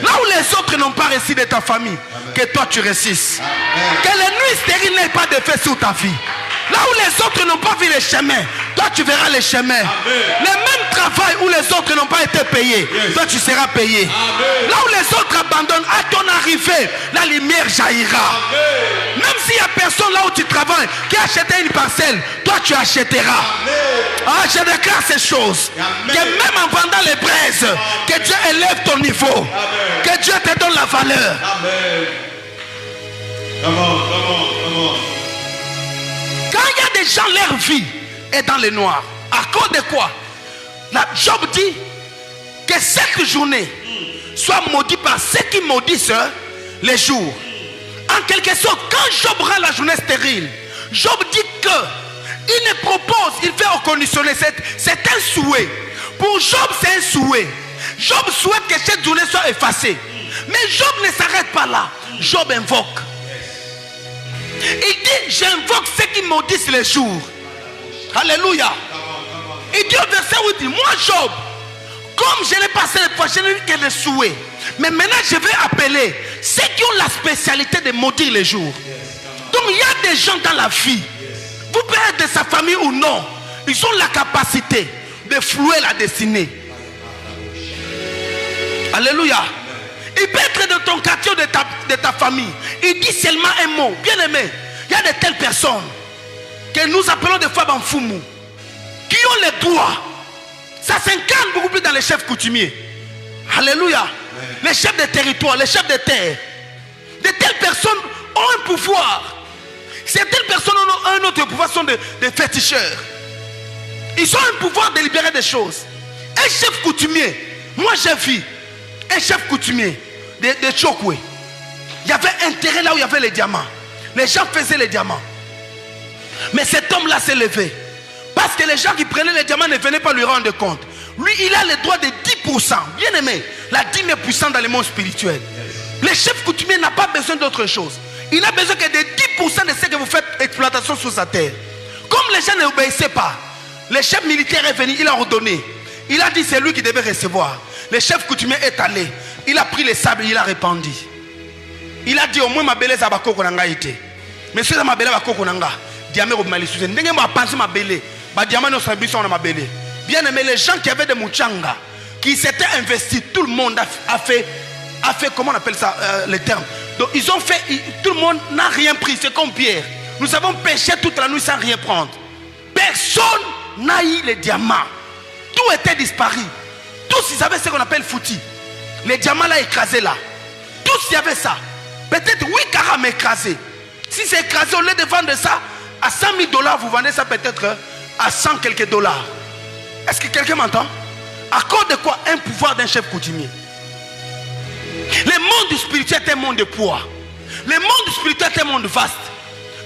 Là où les autres n'ont pas réussi de ta famille, que toi tu réussisses. Que les nuits stériles n'aient pas d'effet sur ta vie. Là où les autres n'ont pas vu les chemins, toi tu verras les chemins. Amen. Le même travail où les autres n'ont pas été payés, Yes. toi tu seras payé. Amen. Là où les autres abandonnent, à ton arrivée, la lumière jaillira. Amen. Même s'il n'y a personne là où tu travailles qui a acheté une parcelle, toi tu achèteras. Amen. Ah, je déclare ces choses. Amen. Que même en vendant les braises, que Dieu élève ton niveau. Amen. Que Dieu te donne la valeur. Amen. Come on, come on, come on. Quand il y a des gens, leur vie est dans le noir. À cause de quoi? Job dit que cette journée soit maudite par ceux qui maudissent les jours. En quelque sorte, quand Job rend la journée stérile, Job dit que il ne propose, il fait reconditionner. C'est un souhait. Pour Job, c'est un souhait. Job souhaite que cette journée soit effacée. Mais Job ne s'arrête pas là. Job invoque. Il dit, j'invoque ceux qui maudissent les jours. Alléluia. Il dit au verset 8, moi Job, comme je n'ai pas cette fois, je n'ai eu que les souhaits. Mais maintenant je vais appeler ceux qui ont la spécialité de maudire les jours. Donc il y a des gens dans la vie, vous pouvez être de sa famille ou non, ils ont la capacité de flouer la destinée. Alléluia. Il peut être de ton quartier ou de ta famille. Il dit seulement un mot. Bien aimé, il y a de telles personnes que nous appelons des fois Banfoumou, qui ont les droits. Ça s'incarne beaucoup plus dans les chefs coutumiers. Alléluia. Les chefs de territoire, les chefs de terre. De telles personnes ont un pouvoir. Certaines personnes ont un autre pouvoir, sont des féticheurs. Ils ont un pouvoir de libérer des choses. Un chef coutumier, moi j'ai vu un chef coutumier de Chokwe. Il y avait intérêt là où il y avait les diamants. Les gens faisaient les diamants. Mais cet homme-là s'est levé. Parce que les gens qui prenaient les diamants ne venaient pas lui rendre compte. Lui, il a le droit de 10%. Bien aimé, la dîme est puissante dans le monde spirituel. Le chef coutumier n'a pas besoin d'autre chose. Il n'a besoin que de 10% de ce que vous faites exploitation sur sa terre. Comme les gens n'obéissaient pas, le chef militaire est venu, il a ordonné. Il a dit c'est lui qui devait recevoir. Le chef coutumier est allé. Il a pris les sables, il a répandu. Il a dit au moins ma belle est bakoko nanga été. Monsieur ma belle bakoko nanga. Diamé robimali sous. Ndenge ma pensé ma belle. Ba diamant no sabi son ma belle. Bien aimé, les gens qui avaient des mouchanga, qui s'étaient investis, tout le monde a fait comment on appelle ça le terme. Donc ils ont fait, tout le monde n'a rien pris. C'est comme Pierre. Nous avons pêché toute la nuit sans rien prendre. Personne n'a eu les diamants. Tout était disparu. Tous ils avaient ce qu'on appelle fouti. Les diamants là écrasés là. Tous il y avait ça. Peut-être 8 carats écrasés. Si c'est écrasé, au lieu de vendre ça à 100 000 $, vous vendez ça peut-être à 100 quelques dollars. Est-ce que quelqu'un m'entend? À cause de quoi? Un pouvoir d'un chef coutumier. Le monde spirituel est un monde de poids. Le monde spirituel est un monde vaste.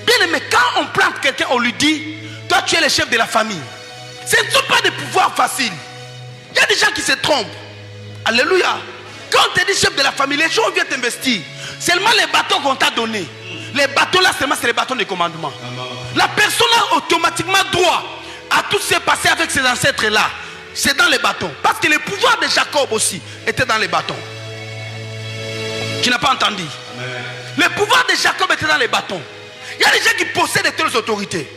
Bien aimé, quand on plante quelqu'un, on lui dit, toi tu es le chef de la famille. Ce ne sont pas des pouvoirs faciles. Il y a des gens qui se trompent. Alléluia. Quand on te dit chef de la famille, les gens viennent t'investir. Seulement les bâtons qu'on t'a donnés. Les bâtons là, seulement c'est les bâtons de commandement. La personne a automatiquement droit à tout ce qui s'est passé avec ses ancêtres là. C'est dans les bâtons. Parce que le pouvoir de Jacob aussi était dans les bâtons. Tu n'as pas entendu? Amen. Le pouvoir de Jacob était dans les bâtons. Il y a des gens qui possèdent de telles autorités.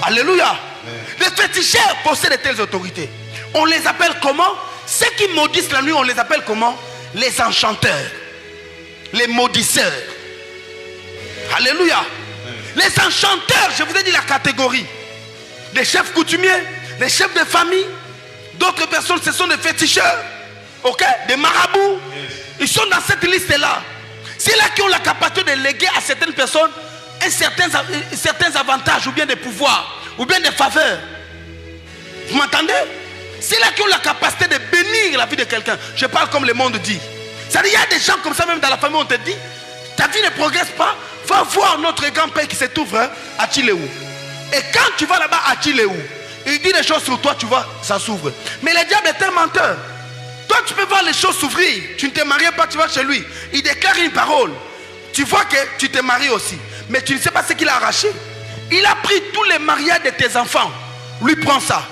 Alléluia. Amen. Les féticheurs possèdent de telles autorités. On les appelle comment? Ceux qui maudissent la nuit, on les appelle comment? Les enchanteurs. Les maudisseurs. Alléluia. Amen. Les enchanteurs, je vous ai dit la catégorie. Les chefs coutumiers, les chefs de famille. D'autres personnes, ce sont des féticheurs. Ok? Des marabouts. Yes. Ils sont dans cette liste-là. C'est là qui ont la capacité de léguer à certaines personnes certains avantages ou bien des pouvoirs ou bien des faveurs. Vous m'entendez? C'est là qui ont la capacité de bénir la vie de quelqu'un. Je parle comme le monde dit. C'est-à-dire, il y a des gens comme ça, même dans la famille, on te dit, ta vie ne progresse pas, va voir notre grand-père qui s'est ouvert à Chiléou. Et quand tu vas là-bas à Chiléou, il dit des choses sur toi, tu vois, ça s'ouvre. Mais le diable est un menteur. Toi, tu peux voir les choses s'ouvrir. Tu ne te maries pas, tu vas chez lui. Il déclare une parole. Tu vois que tu te maries aussi. Mais tu ne sais pas ce qu'il a arraché. Il a pris tous les mariages de tes enfants. Lui prend ça.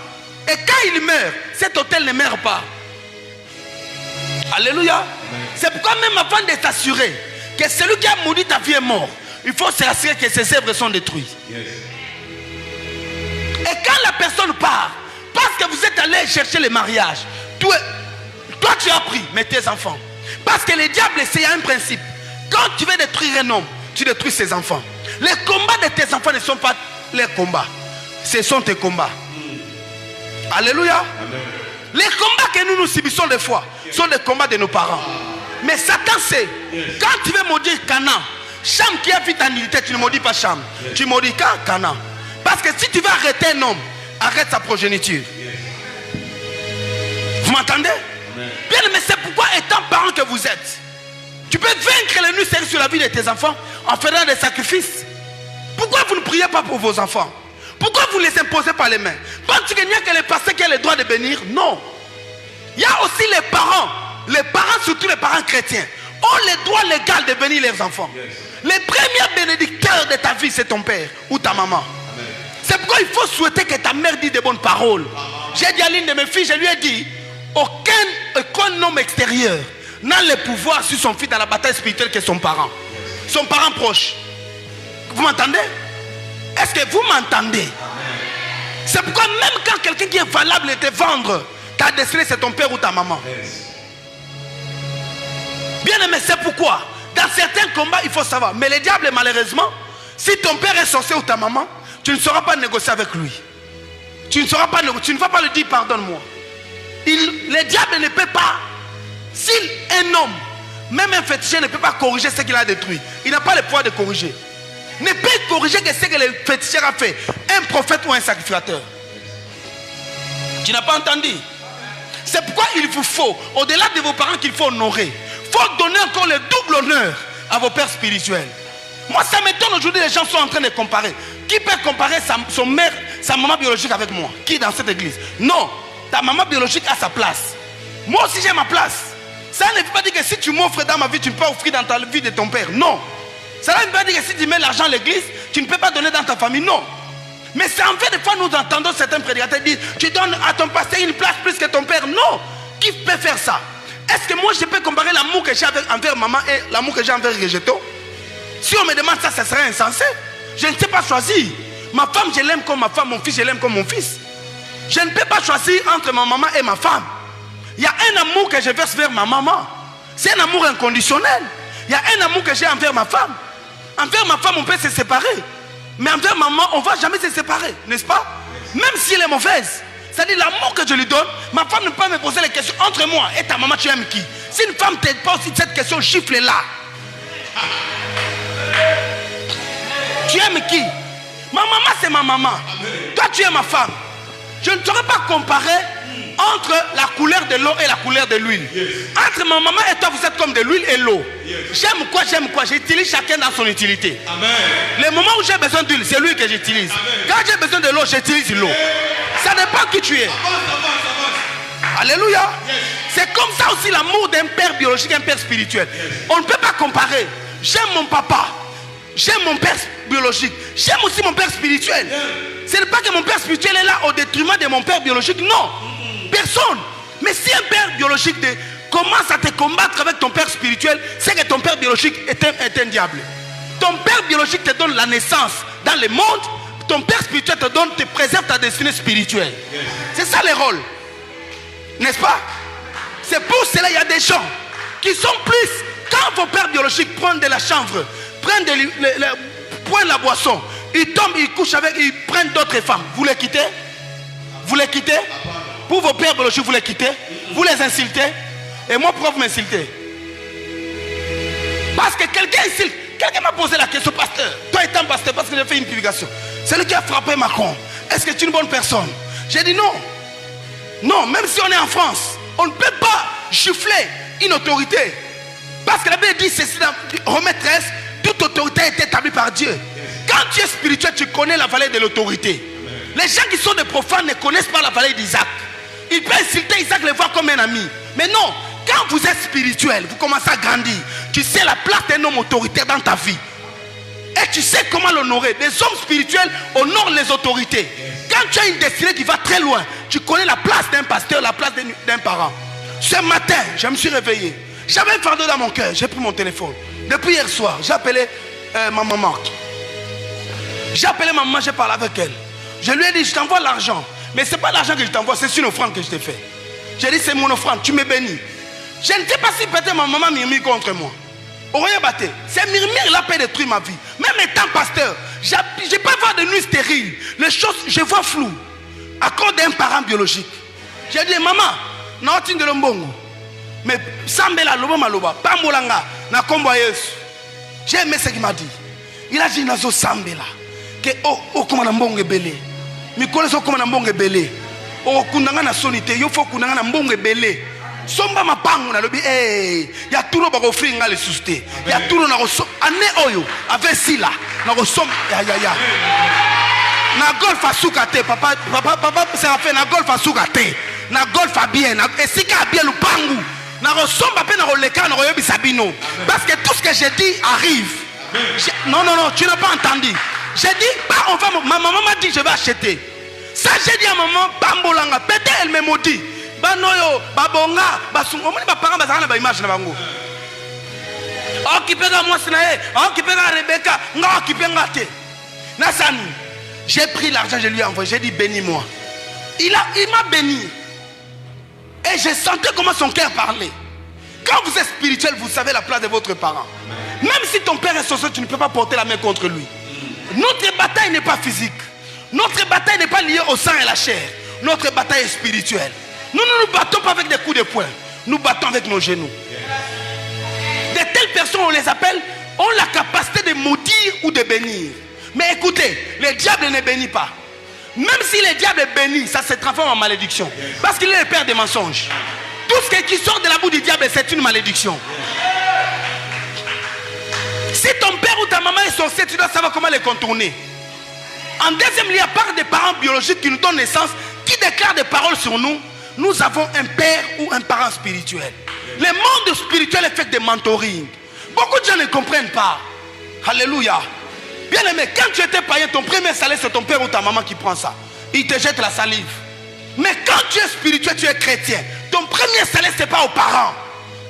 Et quand il meurt, cet hôtel ne meurt pas. Alléluia. C'est pourquoi même avant de t'assurer que celui qui a maudit ta vie est mort, il faut s'assurer que ses œuvres sont détruites. Yes. Et quand la personne part, parce que vous êtes allé chercher le mariage, toi tu as pris, mais tes enfants. Parce que le diable, c'est un principe. Quand tu veux détruire un homme, tu détruis ses enfants. Les combats de tes enfants ne sont pas les combats. Ce sont tes combats. Alléluia. Amen. Les combats que nous subissons des fois sont des combats de nos parents. Mais Satan sait, quand tu veux maudire Canaan, Cham qui a vu ta nullité, tu ne maudis pas Cham. Tu maudis Canaan. Parce que si tu veux arrêter un homme, arrête sa progéniture. Vous m'entendez? Bien, mais c'est pourquoi, étant parent que vous êtes, tu peux vaincre les nuits sérieuses sur la vie de tes enfants en faisant des sacrifices. Pourquoi vous ne priez pas pour vos enfants? Pourquoi vous ne les imposez pas les mains? Parce qu'il n'y a que les pasteurs qui ont le droit de bénir? Non. Il y a aussi les parents, surtout les parents chrétiens, ont le droit légal de bénir leurs enfants. Les premiers bénédicteurs de ta vie, c'est ton père ou ta maman. C'est pourquoi il faut souhaiter que ta mère dise de bonnes paroles. J'ai dit à l'une de mes filles, je lui ai dit, aucun homme extérieur n'a le pouvoir sur son fils dans la bataille spirituelle que son parent. Son parent proche. Vous m'entendez? Est-ce que vous m'entendez? C'est pourquoi même quand quelqu'un qui est valable te vendre, ta destinée c'est ton père ou ta maman. Bien aimé, c'est pourquoi dans certains combats il faut savoir. Mais le diable, malheureusement, si ton père est sorcier ou ta maman, tu ne sauras pas négocier avec lui. Tu ne vas pas lui dire pardonne-moi. Le diable ne peut pas. Si un homme, même un féticheur, ne peut pas corriger ce qu'il a détruit, il n'a pas le pouvoir de corriger. Ne peut corriger que ce que le féticheur a fait, un prophète ou un sacrificateur. Tu n'as pas entendu? C'est pourquoi il vous faut, au-delà de vos parents qu'il faut honorer, il faut donner encore le double honneur à vos pères spirituels. Moi ça m'étonne aujourd'hui, les gens sont en train de comparer. Qui peut comparer sa maman biologique avec moi? Qui dans cette église? Non, ta maman biologique a sa place. Moi aussi j'ai ma place. Ça ne veut pas dire que si tu m'offres dans ma vie, tu ne peux pas offrir dans ta vie de ton père. Non. Ça ne veut pas dire que si tu mets l'argent à l'église, tu ne peux pas donner dans ta famille. Non. Mais c'est en fait des fois nous entendons certains prédicateurs dire tu donnes à ton pasteur une place plus que ton père. Non. Qui peut faire ça? Est-ce que moi je peux comparer l'amour que j'ai envers maman et l'amour que j'ai envers Regeto? Si on me demande ça, ça serait insensé. Je ne sais pas choisir. Ma femme, je l'aime comme ma femme. Mon fils, je l'aime comme mon fils. Je ne peux pas choisir entre ma maman et ma femme. Il y a un amour que je verse vers ma maman. C'est un amour inconditionnel. Il y a un amour que j'ai envers ma femme. Envers ma femme, on peut se séparer. Mais envers maman, on ne va jamais se séparer. N'est-ce pas? Même si elle est mauvaise. C'est-à-dire l'amour que je lui donne, ma femme ne peut pas me poser les questions. Entre moi et ta maman, tu aimes qui? Si une femme ne te pose cette question, chiffle-la. Tu aimes qui? Ma maman, c'est ma maman. Toi, tu es ma femme. Je ne saurais pas comparer entre la couleur de l'eau et la couleur de l'huile. Entre ma maman et toi, vous êtes comme de l'huile et l'eau. J'aime quoi? J'utilise chacun dans son utilité. Les moments où j'ai besoin d'huile, c'est l'huile que j'utilise. Quand j'ai besoin de l'eau, j'utilise l'eau. Ça dépend qui tu es. Alléluia. C'est comme ça aussi l'amour d'un père biologique, un père spirituel. On ne peut pas comparer. J'aime mon papa. J'aime mon père biologique. J'aime aussi mon père spirituel. Ce n'est pas que mon père spirituel est là au détriment de mon père biologique. Non. Personne. Mais si un père biologique commence à te combattre avec ton père spirituel, c'est que ton père biologique est un diable. Ton père biologique te donne la naissance dans le monde. Ton père spirituel te préserve ta destinée spirituelle. C'est ça le rôle. N'est-ce pas? C'est pour cela qu'il y a des gens qui sont plus. Quand vos pères biologiques prennent de la chanvre, prennent la boisson, ils tombent, ils couchent avec, ils prennent d'autres femmes. Vous les quittez? Vous les quittez? Pour vos pères biologiques, vous les quittez? Vous les insultez? Et moi, pourquoi vous m'insultez? Parce que quelqu'un m'a posé la question, pasteur. Toi étant pasteur, parce que j'ai fait une publication. C'est lui qui a frappé Macron. Est-ce que tu es une bonne personne? J'ai dit non. Non, même si on est en France, on ne peut pas gifler une autorité. Parce que la Bible dit ceci dans Romains 13, toute autorité est établie par Dieu. Quand tu es spirituel, tu connais la valeur de l'autorité. Les gens qui sont des profanes ne connaissent pas la valeur d'Isaac. Ils peuvent insulter Isaac, le voir comme un ami. Mais non, quand vous êtes spirituel, vous commencez à grandir. Tu sais la place d'un homme autoritaire dans ta vie. Et tu sais comment l'honorer. Des hommes spirituels honorent les autorités. Quand tu as une destinée qui va très loin, tu connais la place d'un pasteur, la place d'un parent. Ce matin, je me suis réveillé. J'avais un fardeau dans mon cœur. J'ai pris mon téléphone. Depuis hier soir, j'ai appelé ma maman. J'ai appelé ma maman, j'ai parlé avec elle. Je lui ai dit, je t'envoie l'argent. Mais ce n'est pas l'argent que je t'envoie, c'est une offrande que je t'ai fait. J'ai dit, c'est mon offrande, tu me bénis. Je ne sais pas si peut-être ma maman murmure contre moi. C'est murmure, il a pas détruit ma vie. Même étant pasteur, je ne peux pas voir de nuit stérile. Les choses, je vois flou. À cause d'un parent biologique. J'ai dit, maman, non, tu ne l'embongo. Mais Sambela, Lobo Maloba, Pambolanga, na kombo Yesu. J'ai aimé ce qu'il m'a dit. Il a dit, Nazo Sambela, que oh, comment na mbongo belé. Mi connais comment na mbongo belé. Oh, kundanga na sonité, yo faut kundanga na mbongo belé. Somba mapango na lobi, ya tout le monde offrir nga le susté. Ya tout le monde ane oyo, avec sila, na rosom, ya. Na golf a soukate, papa, c'est en fait, na golf a soukate. Na golf a bien, et si ka bien le pangu. Na resomba pe na roleka na royobi sabino. Parce que tout ce que j'ai dit arrive. Non, tu n'as pas entendu. J'ai dit, bah, ma maman m'a dit, je vais acheter. Ça, j'ai dit à maman, Bambolanga, peut-être elle me maudit. Bah, noyo, babonga, basungo, moi, ma parent, bazana, ba image na bango. Oh, qui pega moi, c'est oh, qui pega Rebecca, non, qui pega te. Nassani, j'ai pris l'argent, je lui ai envoyé, j'ai dit, bénis-moi. Il m'a béni. Et j'ai senti comment son cœur parlait. Quand vous êtes spirituel, vous savez la place de votre parent. Même si ton père est sorcier, tu ne peux pas porter la main contre lui. Notre bataille n'est pas physique. Notre bataille n'est pas liée au sang et la chair. Notre bataille est spirituelle. Nous ne nous battons pas avec des coups de poing. Nous battons avec nos genoux. De telles personnes, on les appelle, ont la capacité de maudire ou de bénir. Mais écoutez, le diable ne bénit pas. Même si le diable bénit, ça se transforme en malédiction. Parce qu'il est le père des mensonges. Tout ce qui sort de la bouche du diable, c'est une malédiction. Si ton père ou ta maman est sorcier, tu dois savoir comment les contourner. En deuxième lieu, à part des parents biologiques qui nous donnent naissance, qui déclarent des paroles sur nous, nous avons un père ou un parent spirituel. Le monde spirituel est fait de mentoring. Beaucoup de gens ne comprennent pas. Alléluia. Bien aimé, quand tu étais païen, ton premier salaire, c'est ton père ou ta maman qui prend ça. Il te jette la salive. Mais quand tu es spirituel, tu es chrétien, ton premier salaire, ce n'est pas aux parents.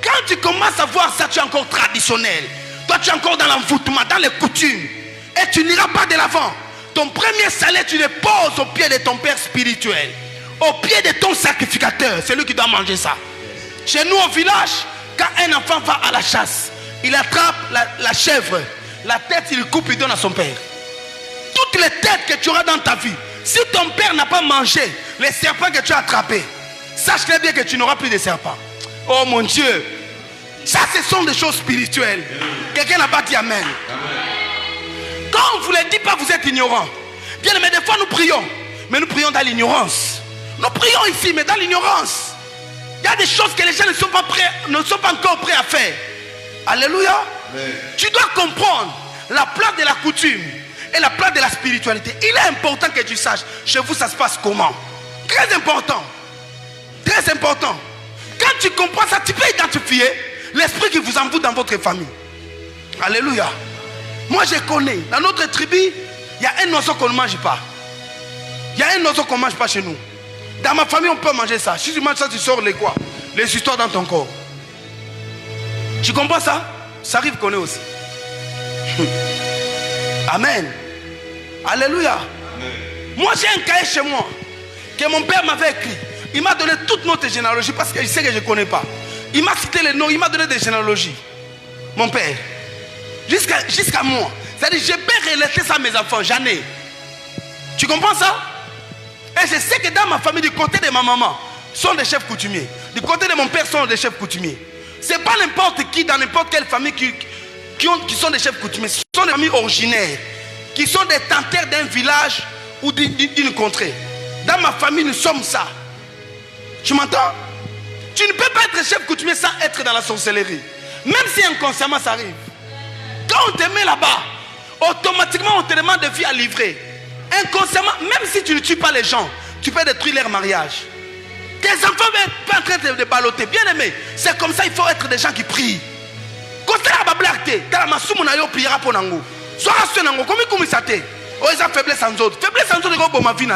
Quand tu commences à voir ça, tu es encore traditionnel. Toi, tu es encore dans l'envoûtement, dans les coutumes. Et tu n'iras pas de l'avant. Ton premier salaire, tu le poses au pied de ton père spirituel. Au pied de ton sacrificateur. C'est lui qui doit manger ça. Chez nous, au village, quand un enfant va à la chasse, il attrape la chèvre. La tête, il coupe, il donne à son père. Toutes les têtes que tu auras dans ta vie, si ton père n'a pas mangé les serpents que tu as attrapés, sache très bien que tu n'auras plus de serpents. Oh mon Dieu. Ça, ce sont des choses spirituelles. Quelqu'un n'a pas dit amen. Quand on ne vous le dit pas, vous êtes ignorant. Bien, mais des fois nous prions. Mais nous prions dans l'ignorance. Nous prions ici, mais dans l'ignorance. Il y a des choses que les gens ne sont pas encore prêts à faire. Alléluia. Amen. Tu dois comprendre la place de la coutume et la place de la spiritualité. Il est important que tu saches chez vous ça se passe comment. Très important. Très important. Quand tu comprends ça, tu peux identifier l'esprit qui vous envoûte dans votre famille. Alléluia. Moi je connais, dans notre tribu, il y a un oiseau qu'on ne mange pas. Il y a un oiseau qu'on ne mange pas chez nous. Dans ma famille, on peut manger ça. Si tu manges ça, tu sors les quoi? Les histoires dans ton corps. Tu comprends ça? Ça arrive qu'on est aussi. Amen. Alléluia. Amen. Moi, j'ai un cahier chez moi que mon père m'avait écrit. Il m'a donné toute notre généalogie parce qu'il sait que je ne connais pas. Il m'a cité les noms, il m'a donné des généalogies. Mon père. Jusqu'à moi. C'est-à-dire, je peux relater ça à mes enfants. J'en ai. Tu comprends ça? Et je sais que dans ma famille, du côté de ma maman, sont des chefs coutumiers. Du côté de mon père, sont des chefs coutumiers. Ce n'est pas n'importe qui, dans n'importe quelle famille qui sont des chefs coutumiers. Ce sont des familles originaires, qui sont des tenteurs d'un village ou d'une contrée. Dans ma famille, nous sommes ça. Tu m'entends? Tu ne peux pas être chef coutumier sans être dans la sorcellerie. Même si inconsciemment ça arrive. Quand on te met là-bas, automatiquement on te demande de vie à livrer. Inconsciemment, même si tu ne tues pas les gens, tu peux détruire leur mariage. Tes enfants ne sont pas en train de balloter. Bien aimé, c'est comme ça, il faut être des gens qui prient. Quand tu as la blague, tu as la massoum, tu priera pour nous. Sois rassuré, comment ça t'est? Oh, ils ont faiblesse sans autres. Faiblesse sans autres, c'est ma vie.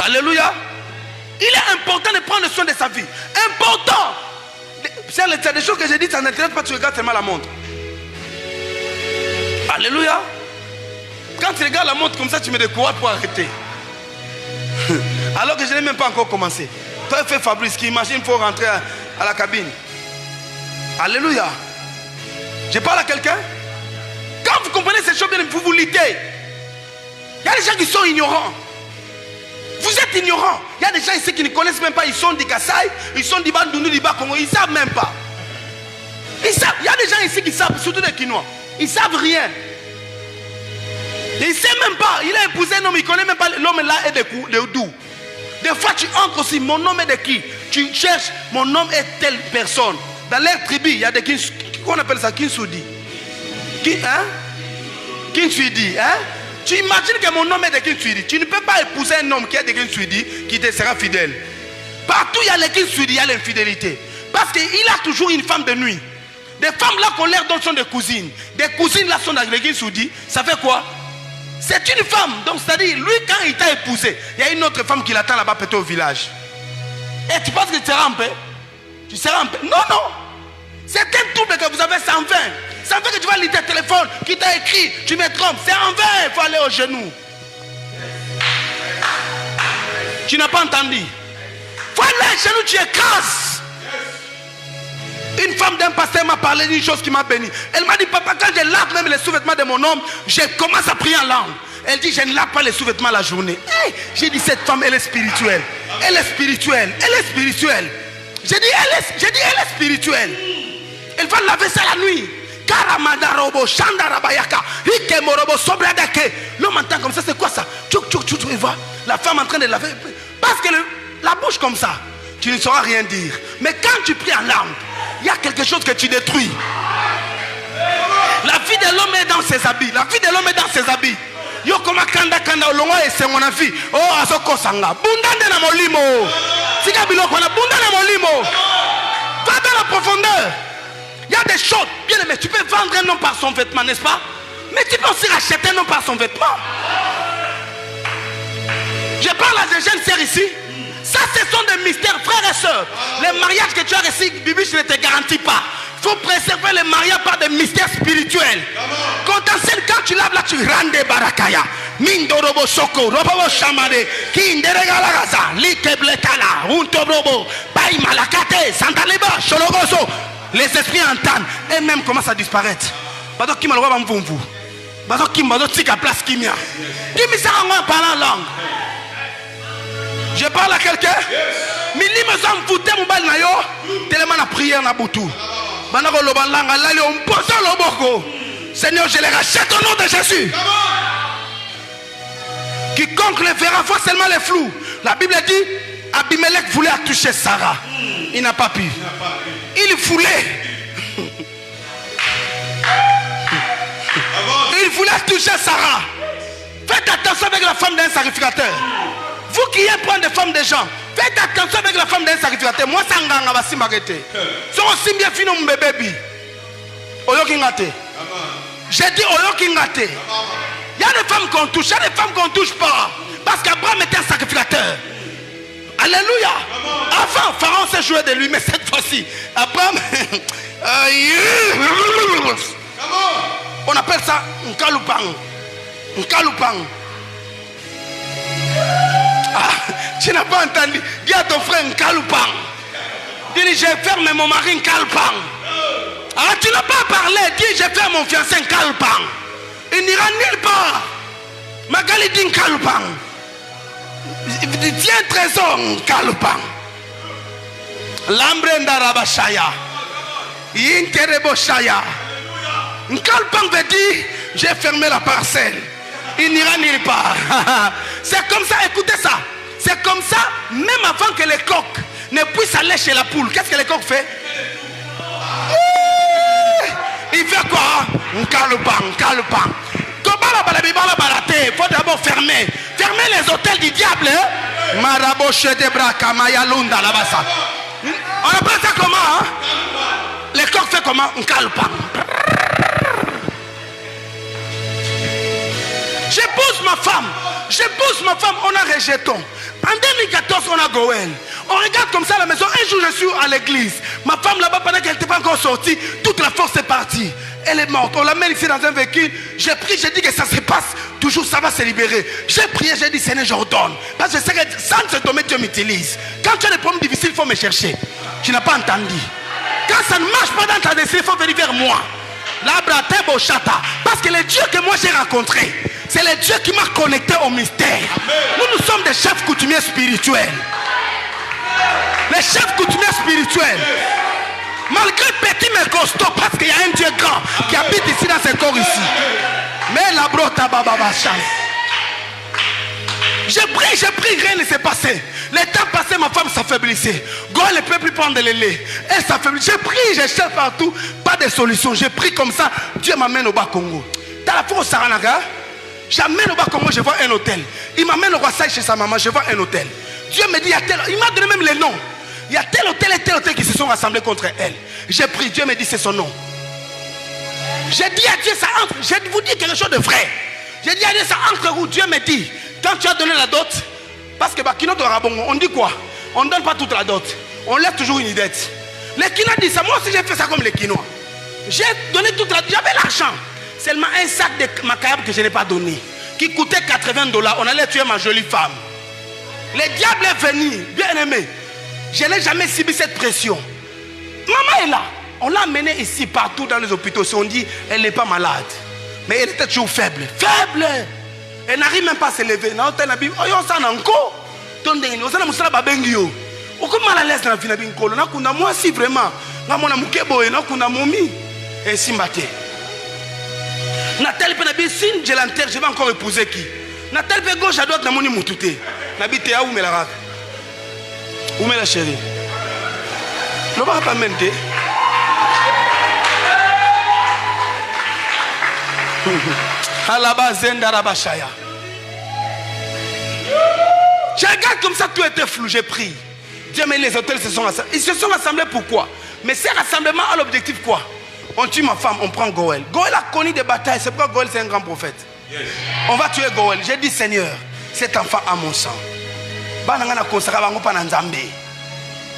Alléluia. Il est important de prendre soin de sa vie. Important. C'est des choses que j'ai dites en internet, pas tu regardes tellement la montre. Alléluia. Quand tu regardes la montre comme ça, tu me décourages pour arrêter. Alors que je n'ai même pas encore commencé. Toi, fais Fabrice qui imagine qu'il faut rentrer à la cabine. Alléluia. Je parle à quelqu'un. Quand vous comprenez ces choses, vous vous luttez. Il y a des gens qui sont ignorants. Vous êtes ignorants. Il y a des gens ici qui ne connaissent même pas. Ils sont des Kassai, ils sont des Bandounou, des Bakongo. Ils ne savent même pas. Ils savent. Il y a des gens ici qui savent, surtout des Kinois. Ils ne savent rien. Il ne sait même pas. Il a épousé un homme, il ne connaît même pas l'homme là est de d'où. Des fois tu entres aussi, mon nom est de qui? Tu cherches, mon nom est telle personne. Dans leur tribu, il y a des qu'on appelle ça Kinsoudi. Kinsoudi, hein? Tu imagines que mon nom est de Kinsoudi. Tu ne peux pas épouser un homme qui est de Kinsoudi qui te sera fidèle. Partout il y a les Kinsoudi, il y a l'infidélité. Parce qu'il a toujours une femme de nuit. Des femmes là qu'on leur donne sont des cousines. Des cousines là sont dans les Kinsoudi. Ça fait quoi? C'est une femme. Donc c'est-à-dire, lui quand il t'a épousé, il y a une autre femme qui l'attend là-bas peut-être au village. Et tu penses que tu seras en paix? Tu seras en paix? Non, non. C'est un trouble que vous avez sans fin. Ça fait que tu vas lire tes téléphones, qui t'a écrit, tu me trompes. C'est en vain, il faut aller au genou. Tu n'as pas entendu. Il faut aller au genou, tu écrases. Une femme d'un pasteur m'a parlé d'une chose qui m'a béni. Elle m'a dit, papa, quand je lave même les sous-vêtements de mon homme, je commence à prier en langue. Elle dit, je ne lave pas les sous-vêtements la journée. Hey, j'ai dit, cette femme, elle est spirituelle. Elle est spirituelle. Elle est spirituelle. J'ai dit, elle est spirituelle. Elle va laver ça la nuit. L'homme entend comme ça, c'est quoi ça? Il voit la femme en train de laver. Parce que la bouche comme ça, tu ne sauras rien dire. Mais quand tu pries en langue, il y a quelque chose que tu détruis. La vie de l'homme est dans ses habits. La vie de l'homme est dans ses habits. Yo koma kanda olongo ese mona fi. Oh azoko sanga. Bundande na molimo. Sika biloko na bundande na molimo. Va dans la profondeur. Il y a des choses. Bien aimé, tu peux vendre un homme par son vêtement, n'est-ce pas? Mais tu peux aussi racheter un homme par son vêtement. Je parle à des jeunes sœurs ici. Ça, ce sont des mystères, frères et sœurs. Les mariages que tu as reçus, Bibi, je ne te garantis pas. Il faut préserver les mariages par des mystères spirituels. Quand tu laves là, tu rends des barakaya. Mindorobo soko, robo shamade, kinderegalagaza, likeblekala, untobrobo, bai malakate, santaleba, shologoso. Les esprits entendent et même commencent à disparaître. Bado qui malwa bamvumvu. Bado qui bado tika place kimia. Qui me sert en parlant langue. Je parle à quelqu'un. Mili me zam fouté mon bal na yo. Tellement la prière na boutou. Banako lobalanga lali on posa loboko. Seigneur, je les rachète au nom de Jésus. Quiconque les verra voit seulement les flous. La Bible dit Abimelech voulait toucher Sarah. Il n'a pas pu. Il voulait. Il voulait toucher Sarah. Faites attention avec la femme d'un sacrificateur. Vous qui êtes prendre des femmes des gens, faites attention avec la femme d'un sacrificateur. Moi, ça nganga va s'imaginer. Si on s'y bien fini mon bébé. Oyo kingate. J'ai dit oyo kingate. Il y a des femmes qu'on touche, il y a des femmes qu'on ne touche pas. Parce qu'Abraham était un sacrificateur. Alléluia. Avant, Pharaon s'est joué de lui, mais cette fois-ci, Abraham, on appelle ça un kalupang. Un kalupang. Ah, tu n'as pas entendu. Dis à ton frère un kalupang. Dis, j'ai fermé mon mari un kalupang. Ah, tu n'as pas parlé. Dis, j'ai fait mon fiancé un kalupang. Il n'ira nulle part. Magali dit un kalupang. Tiens trésor kalupang. Lambrenda rabashaya. Interebo shaya. Kalupang veut dire j'ai fermé la parcelle. Il n'ira nulle part. C'est comme ça, écoutez ça. C'est comme ça, même avant que les coqs ne puissent aller chez la poule. Qu'est-ce que les coqs font? Il fait quoi? Kalupang, kalupang. Il faut d'abord fermer. Fermer les hôtels du diable. Maraboche de Braka, Mayalunda, là-bas. On appelle ça comment? Hein? Les coqs font comment? Un kalupang. J'épouse ma femme. On a rejeté. En 2014, on a Goël. On regarde comme ça à la maison. Un jour, je suis à l'église. Ma femme là-bas, pendant qu'elle n'était pas encore sortie, toute la force est partie. Elle est morte. On l'amène ici dans un véhicule. J'ai prié, j'ai dit que ça se passe. Toujours, ça va se libérer. J'ai prié, j'ai dit, Seigneur, j'ordonne. Parce que je sais que sans se tomber, Dieu m'utilise. Quand tu as des problèmes difficiles, il faut me chercher. Tu n'as pas entendu. Quand ça ne marche pas dans ta destinée, il faut venir vers moi. Parce que le Dieu que moi j'ai rencontré, c'est le Dieu qui m'a connecté au mystère. Nous sommes des chefs coutumiers spirituels. Les chefs coutumiers spirituels. Malgré petit mais costaud, parce qu'il y a un Dieu grand qui habite ici dans ce corps ici. Mais la brota bababa chance. J'ai pris, rien ne s'est passé. Le temps passé, ma femme s'affaiblissait. Goël ne peut plus prendre le lait. Elle s'affaiblissait. J'ai pris, j'ai cherché partout. Pas de solution. J'ai pris comme ça. Dieu m'amène au Bas-Congo. Dans la fois au Saranaga, j'amène au Bas-Congo, je vois un hôtel. Il m'amène au Rwasai chez sa maman, je vois un hôtel. Dieu me dit, il y a tel. Il m'a donné même les noms. Il y a tel hôtel et tel hôtel qui se sont rassemblés contre elle. J'ai pris, Dieu me dit, c'est son nom. J'ai dit à Dieu, ça entre. Je vous dis quelque chose de vrai. J'ai dit à Dieu, ça entre où Dieu me dit. Quand tu as donné la dot, parce que on dit quoi? On ne donne pas toute la dot. On laisse toujours une dette. Les Kinois disent ça. Moi aussi j'ai fait ça comme les Kinois. J'ai donné toute la dot. J'avais l'argent. Seulement un sac de macabre que je n'ai pas donné. Qui coûtait $80. On allait tuer ma jolie femme. Le diable est venu, bien aimé. Je n'ai jamais subi cette pression. Maman est là. On l'a amenée ici, partout dans les hôpitaux. Si on dit elle n'est pas malade. Mais elle était toujours faible. Faible. Elle n'arrive même pas à se lever. Moi si vraiment, je l'enterre, je vais encore épouser qui? Natel pe gauche à droite na moni mutute. Nabite ya oumela raka. Oumela chérie. Le va pas mente. Je regarde comme ça, tout était flou, j'ai pris. Dieu, mais les hôtels se sont rassemblés. Ils se sont rassemblés pourquoi? Mais ces rassemblements a l'objectif quoi? On tue ma femme, on prend Goël. Goël a connu des batailles, c'est pourquoi Goël c'est un grand prophète. Yes. On va tuer Goël. J'ai dit Seigneur, cet enfant a mon sang.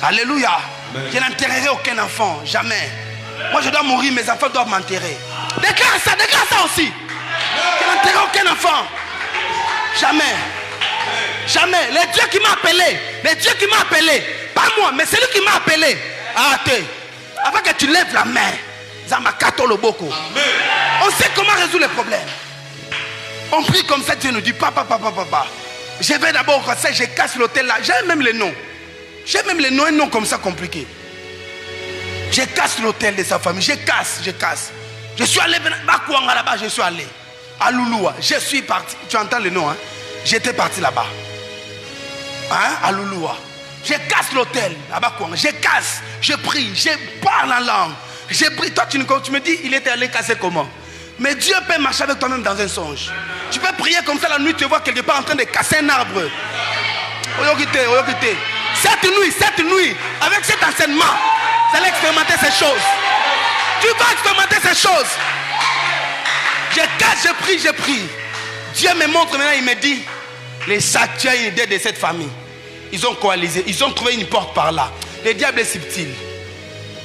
Alléluia. Je n'enterrerai aucun enfant, jamais. Moi je dois mourir, mes enfants doivent m'enterrer. Déclare ça aussi. Je n'enterrerai aucun enfant. Jamais. Jamais. Le Dieu qui m'a appelé, pas moi, mais celui qui m'a appelé, avant que tu lèves la main, Zamakato Loboko. On sait comment résoudre les problèmes. On prie comme ça, Dieu nous dit, papa. Je vais d'abord au conseil, je casse l'hôtel là. J'ai même les noms. Un nom comme ça compliqué. Je casse l'hôtel de sa famille, je casse. Je suis allé là-bas, je suis allé. À Louloua, je suis parti. Tu entends le nom, hein? J'étais parti là-bas. Hein? À Louloua. Je casse l'hôtel, là-bas quoi. Je casse, je prie, je parle en langue. J'ai pris, toi tu me dis, il était allé casser comment? Mais Dieu peut marcher avec toi-même dans un songe. Tu peux prier comme ça la nuit, tu vois quelque part en train de casser un arbre. Cette nuit, avec cet enseignement, vous allez expérimenter ces choses. Tu vas expérimenter ces choses. Je casse, je prie. Dieu me montre maintenant, il me dit, les sacs, tu as une idée de cette famille. Ils ont coalisé, ils ont trouvé une porte par là. Le diable est subtil.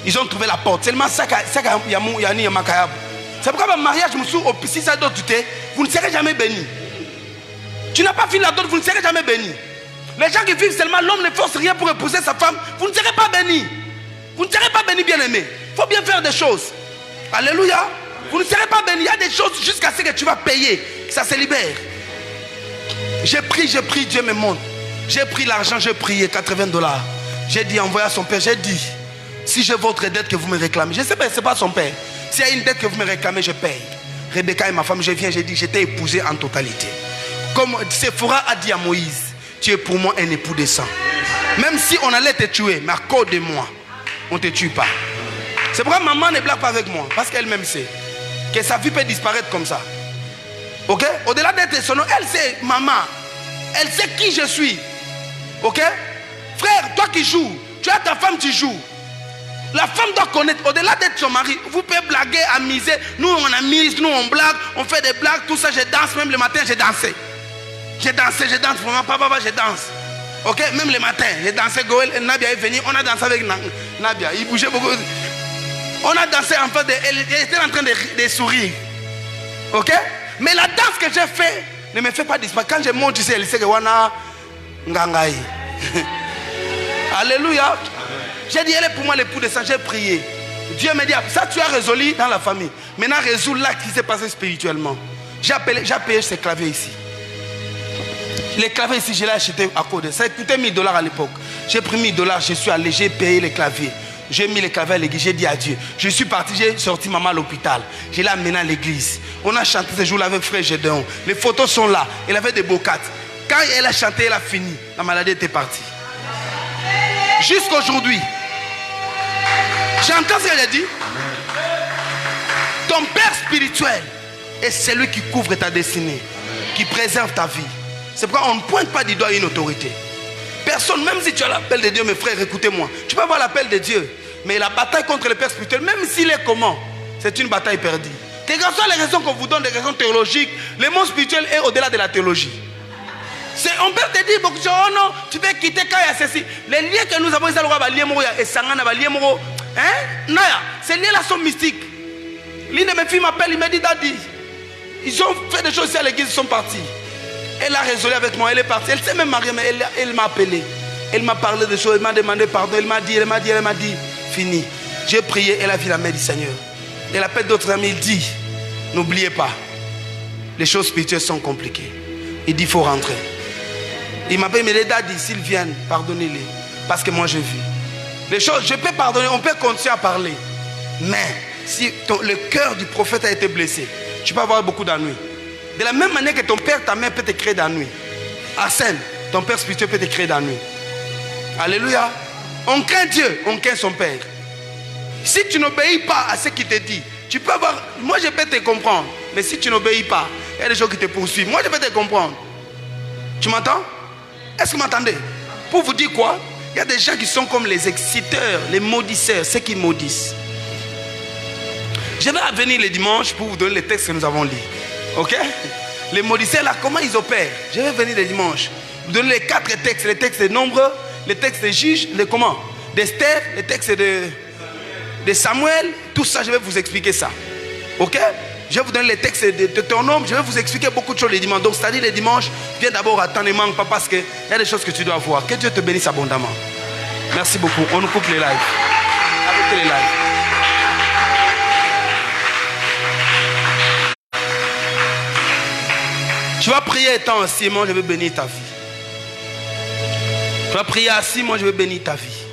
Ils ont trouvé la porte. Seulement ça, c'est pourquoi le mariage, si ça doit douter, vous ne serez jamais béni. Tu n'as pas fini la dot, vous ne serez jamais béni. Les gens qui vivent seulement, l'homme ne force rien pour épouser sa femme, vous ne serez pas béni. Vous ne serez pas béni, bien aimé. Il faut bien faire des choses. Alléluia. Vous ne serez pas béni. Il y a des choses jusqu'à ce que tu vas payer. Ça se libère. J'ai pris, Dieu me montre. J'ai pris l'argent, j'ai prié $80. J'ai dit, envoyez à son père. J'ai dit, si j'ai votre dette que vous me réclamez, je ne sais pas, ce n'est pas son père. S'il y a une dette que vous me réclamez, je paye. Rebecca et ma femme, je viens, j'ai dit, je t'ai épousé en totalité. Comme Séphora a dit à Moïse, tu es pour moi un époux de sang. Même si on allait te tuer, mais à cause de moi, on ne te tue pas. C'est pourquoi maman ne blague pas avec moi, parce qu'elle-même sait que sa vie peut disparaître comme ça. Ok? Au-delà d'être son nom, elle sait, maman, elle sait qui je suis. Ok? Frère, toi qui joues, tu as ta femme, tu joues. La femme doit connaître, au-delà d'être son mari, vous pouvez blaguer, amuser. Nous, on amuse, nous, on blague, on fait des blagues, tout ça. Je danse, même le matin, j'ai dansé. J'ai dansé, je danse, vraiment, papa, je danse. Ok, même le matin, j'ai dansé. Goël, Nabia est venu, on a dansé avec Nabia. Il bougeait beaucoup. On a dansé en fait, elle était en train de sourire. Ok, mais la danse que j'ai fait ne me fait pas disparaître. Quand je monte ici, elle sait que Wana Ngangaï. Alléluia. J'ai dit, elle est pour moi l'époux de ça, j'ai prié. Dieu me dit, ça tu as résolu dans la famille. Maintenant, résous l'acte qui s'est passé spirituellement. J'ai payé ces claviers ici. Les claviers ici, je l'ai acheté à cause de ça. Ça coûtait $1000 à l'époque. J'ai pris $1000, je suis allé, j'ai payé les claviers. J'ai mis les claviers à l'église, j'ai dit adieu. Je suis parti, j'ai sorti maman à l'hôpital. Je l'ai amené à l'église. On a chanté ce jour-là avec frère Gédéon. Les photos sont là. Elle avait des bocates. Quand elle a chanté, elle a fini. La maladie était partie. Jusqu'aujourd'hui. J'entends ce qu'elle a dit. Ton père spirituel est celui qui couvre ta destinée, qui préserve ta vie. C'est pourquoi on ne pointe pas du doigt une autorité. Personne, même si tu as l'appel de Dieu, mes frères, écoutez-moi. Tu peux avoir l'appel de Dieu, mais la bataille contre le père spirituel, même s'il est comment, c'est une bataille perdue. Quelles que soient les raisons qu'on vous donne, des raisons théologiques, le monde spirituel est au-delà de la théologie. On peut te dire beaucoup de choses. Oh non, tu peux quitter quand il y a ceci. Les liens que nous avons, ces liens-là sont mystiques. L'une de mes filles m'appelle, il m'a dit, Daddy, ils ont fait des choses ici à l'église, ils sont partis. Elle a résolu avec moi, elle est partie. Elle s'est même mariée, mais elle m'a appelé. Elle m'a parlé des choses, elle m'a demandé pardon. Elle m'a dit, fini. J'ai prié, elle a vu la main du Seigneur. Elle appelle d'autres amis, il dit, n'oubliez pas, les choses spirituelles sont compliquées. Il dit, il faut rentrer. Il m'appelle, mais les Daddy, s'ils viennent, pardonnez-les. Parce que moi, je vis. Les choses, je peux pardonner, on peut continuer à parler. Mais, si le cœur du prophète a été blessé, tu peux avoir beaucoup d'ennuis. De la même manière que ton père, ta mère peut te créer d'ennuis. Arsène, ton père spirituel peut te créer d'ennuis. Alléluia. On craint Dieu, on craint son père. Si tu n'obéis pas à ce qu'il te dit, tu peux avoir... Moi, je peux te comprendre. Mais si tu n'obéis pas, il y a des gens qui te poursuivent. Moi, je peux te comprendre. Tu m'entends? Est-ce que vous m'entendez? Pour vous dire quoi? Il y a des gens qui sont comme les exciteurs, les maudisseurs, ceux qui maudissent. Je vais venir le dimanche pour vous donner les textes que nous avons lus. Ok? Les maudisseurs là, comment ils opèrent? Je vais venir le dimanche. Vous donner les 4 textes, les textes de Nombre, les textes de Juges, les comment? D'Esther, les textes de Samuel, tout ça, je vais vous expliquer ça. Ok? Je vais vous donner les textes de ton nom, je vais vous expliquer beaucoup de choses les dimanches. Donc, c'est-à-dire les dimanches, viens d'abord à temps, ne manque pas parce qu'il y a des choses que tu dois voir. Que Dieu te bénisse abondamment. Merci beaucoup. On nous coupe les lives. Arrêtez les lives. Tu vas prier étant assis, moi je vais bénir ta vie. Tu vas prier assis, moi je vais bénir ta vie.